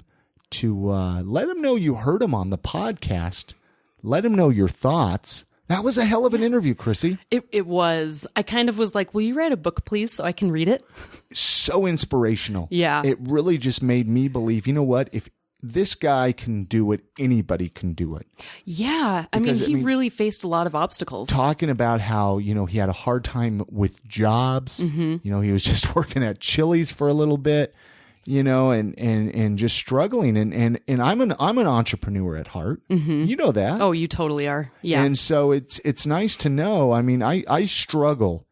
to let him know you heard him on the podcast. Let him know your thoughts. That was a hell of an interview, Chrissy. It was. I kind of was like, will you write a book, please, so I can read it? So inspirational. Yeah. It really just made me believe, you know what? If this guy can do it, anybody can do it. Yeah. He really faced a lot of obstacles. Talking about how, he had a hard time with jobs. Mm-hmm. He was just working at Chili's for a little bit, and just struggling. And I'm an entrepreneur at heart. Mm-hmm. You know that. Oh, you totally are. Yeah. And so it's nice to know. I mean, I struggle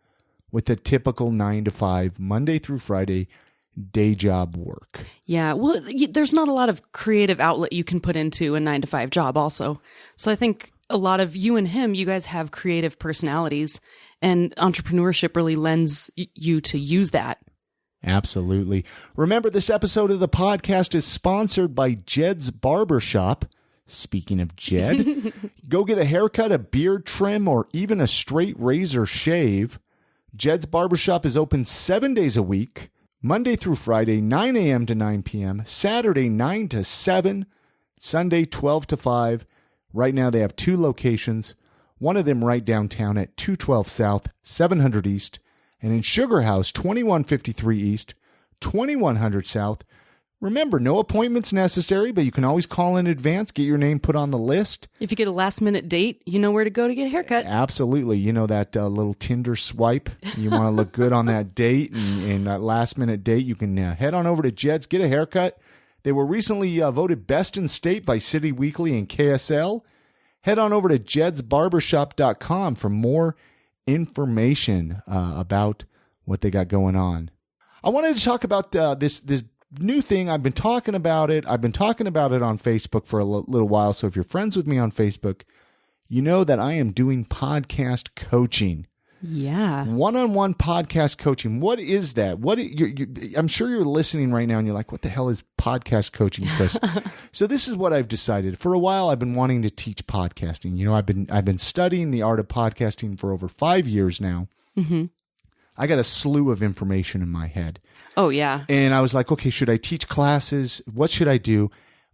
with the typical 9 to 5, Monday through Friday day job work. Yeah. Well, there's not a lot of creative outlet you can put into a 9 to 5 job also. So I think a lot of you and him, you guys have creative personalities, and entrepreneurship really lends you to use that. Absolutely. Remember, this episode of the podcast is sponsored by Jed's Barber Shop. Speaking of Jed, go get a haircut, a beard trim, or even a straight razor shave. Jed's Barber Shop is open 7 days a week. Monday through Friday, 9 a.m. to 9 p.m., Saturday, 9 to 7, Sunday, 12 to 5. Right now, they have 2 locations, one of them right downtown at 212 South, 700 East, and in Sugar House, 2153 East, 2100 South. Remember, no appointments necessary, but you can always call in advance, get your name put on the list. If you get a last-minute date, you know where to go to get a haircut. Absolutely. You know that little Tinder swipe. You want to look good on that date, and that last-minute date, you can head on over to Jed's, get a haircut. They were recently voted best in state by City Weekly and KSL. Head on over to jedsbarbershop.com for more information about what they got going on. I wanted to talk about this new thing. I've been talking about it. I've been talking about it on Facebook for a little while. So if you're friends with me on Facebook, you know that I am doing podcast coaching. Yeah. One-on-one podcast coaching. What is that? I'm sure you're listening right now and you're like, what the hell is podcast coaching, Chris? So this is what I've decided. For a while, I've been wanting to teach podcasting. I've been studying the art of podcasting for over 5 years now. Mm-hmm. I got a slew of information in my head. Oh, yeah. And I was like, okay, should I teach classes? What should I do?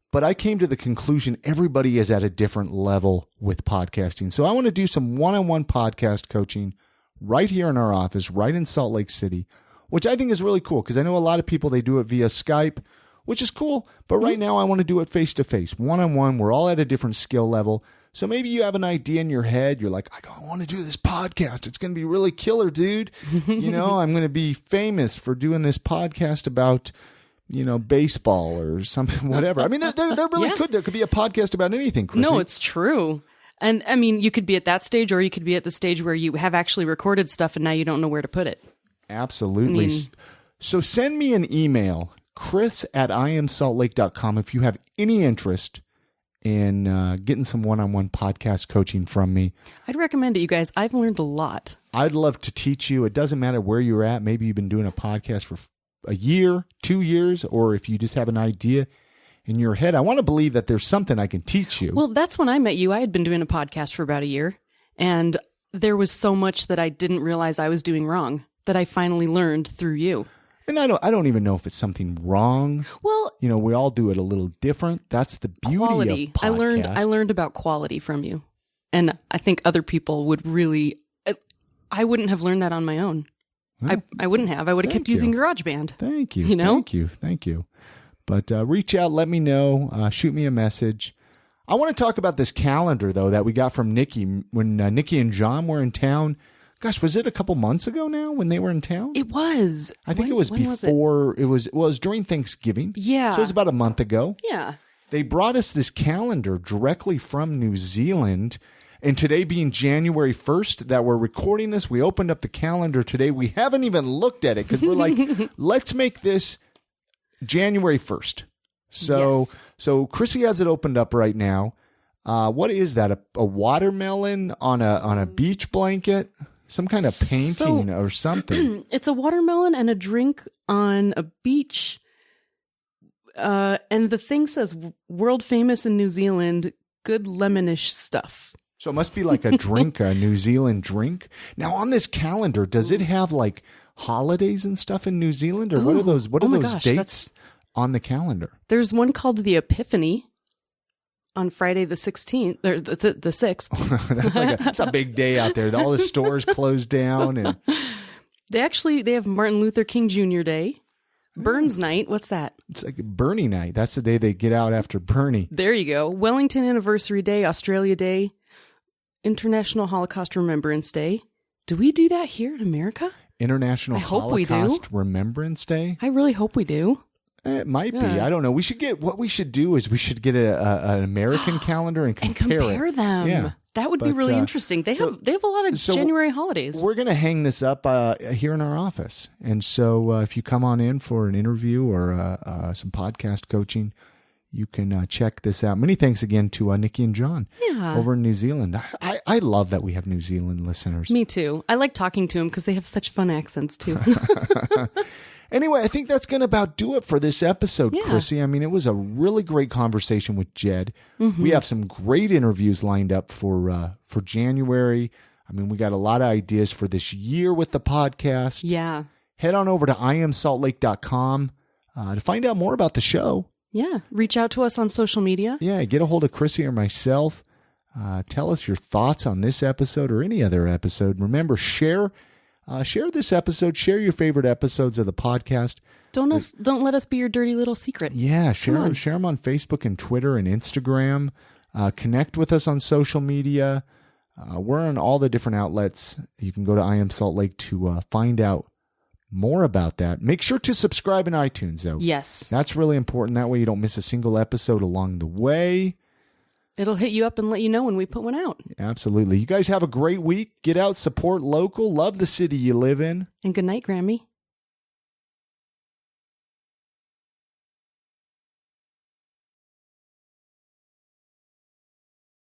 But I came to the conclusion everybody is at a different level with podcasting. So I want to do some one-on-one podcast coaching right here in our office, right in Salt Lake City, which I think is really cool because I know a lot of people, they do it via Skype, which is cool. But right now I want to do it face-to-face, one-on-one. We're all at a different skill level. So maybe you have an idea in your head. You're like, I want to do this podcast. It's going to be really killer, dude. I'm going to be famous for doing this podcast about, baseball or something, whatever. I mean, there really could. There could be a podcast about anything, Chrissy. No, it's true. And I mean, you could be at that stage or you could be at the stage where you have actually recorded stuff and now you don't know where to put it. Absolutely. So send me an email, chris@iamsaltlake.com, if you have any interest in getting some one-on-one podcast coaching from me. I'd recommend it, you guys. I've learned a lot. I'd love to teach you. It doesn't matter where you're at. Maybe you've been doing a podcast for a year, 2 years, or if you just have an idea in your head. I want to believe that there's something I can teach you. Well, that's when I met you. I had been doing a podcast for about a year, and there was so much that I didn't realize I was doing wrong that I finally learned through you. And I don't even know if it's something wrong. Well, we all do it a little different. That's the beauty quality. of podcast. I learned about quality from you. And I think other people would really, I wouldn't have learned that on my own. Well, I wouldn't have. I would have kept using GarageBand. Thank you. Thank you. But reach out, let me know, shoot me a message. I want to talk about this calendar, though, that we got from Nikki when Nikki and John were in town. Gosh, was it a couple months ago now when they were in town? It was. I think it was before. It was during Thanksgiving. Yeah. So it was about a month ago. Yeah. They brought us this calendar directly from New Zealand. And today being January 1st that we're recording this, we opened up the calendar today. We haven't even looked at it because we're like, let's make this January 1st. So Chrissy has it opened up right now. What is that? A watermelon on a beach blanket? Some kind of painting or something. It's a watermelon and a drink on a beach. And the thing says world famous in New Zealand, good lemonish stuff. So it must be like a drink, a New Zealand drink. Now on this calendar, does it have like holidays and stuff in New Zealand? Or what are those dates on the calendar? There's one called the Epiphany on Friday the 16th, or the 6th. That's a big day out there. All the stores closed down. And they have Martin Luther King Jr. Day. Burns Night. What's that? It's like Bernie night. That's the day they get out after Bernie. There you go. Wellington Anniversary Day, Australia Day, International Holocaust Remembrance Day. Do we do that here in America? International Holocaust Remembrance Day? I really hope we do. It might be. I don't know. What we should do is we should get an American calendar and compare them. Yeah. That would be really interesting. They have a lot of January holidays. We're going to hang this up here in our office. And so if you come on in for an interview or some podcast coaching, you can check this out. Many thanks again to Nikki and John over in New Zealand. I love that we have New Zealand listeners. Me too. I like talking to them because they have such fun accents too. Anyway, I think that's going to about do it for this episode, Chrissy. I mean, it was a really great conversation with Jed. Mm-hmm. We have some great interviews lined up for January. I mean, we got a lot of ideas for this year with the podcast. Yeah. Head on over to iamsaltlake.com to find out more about the show. Yeah. Reach out to us on social media. Yeah. Get a hold of Chrissy or myself. Tell us your thoughts on this episode or any other episode. Remember, share this episode. Share your favorite episodes of the podcast. Don't let us be your dirty little secret. Yeah, share them on Facebook and Twitter and Instagram. Connect with us on social media. We're on all the different outlets. You can go to I Am Salt Lake to find out more about that. Make sure to subscribe in iTunes, though. Yes. That's really important. That way you don't miss a single episode along the way. It'll hit you up and let you know when we put one out. Absolutely. You guys have a great week. Get out, support local, love the city you live in. And good night, Grammy.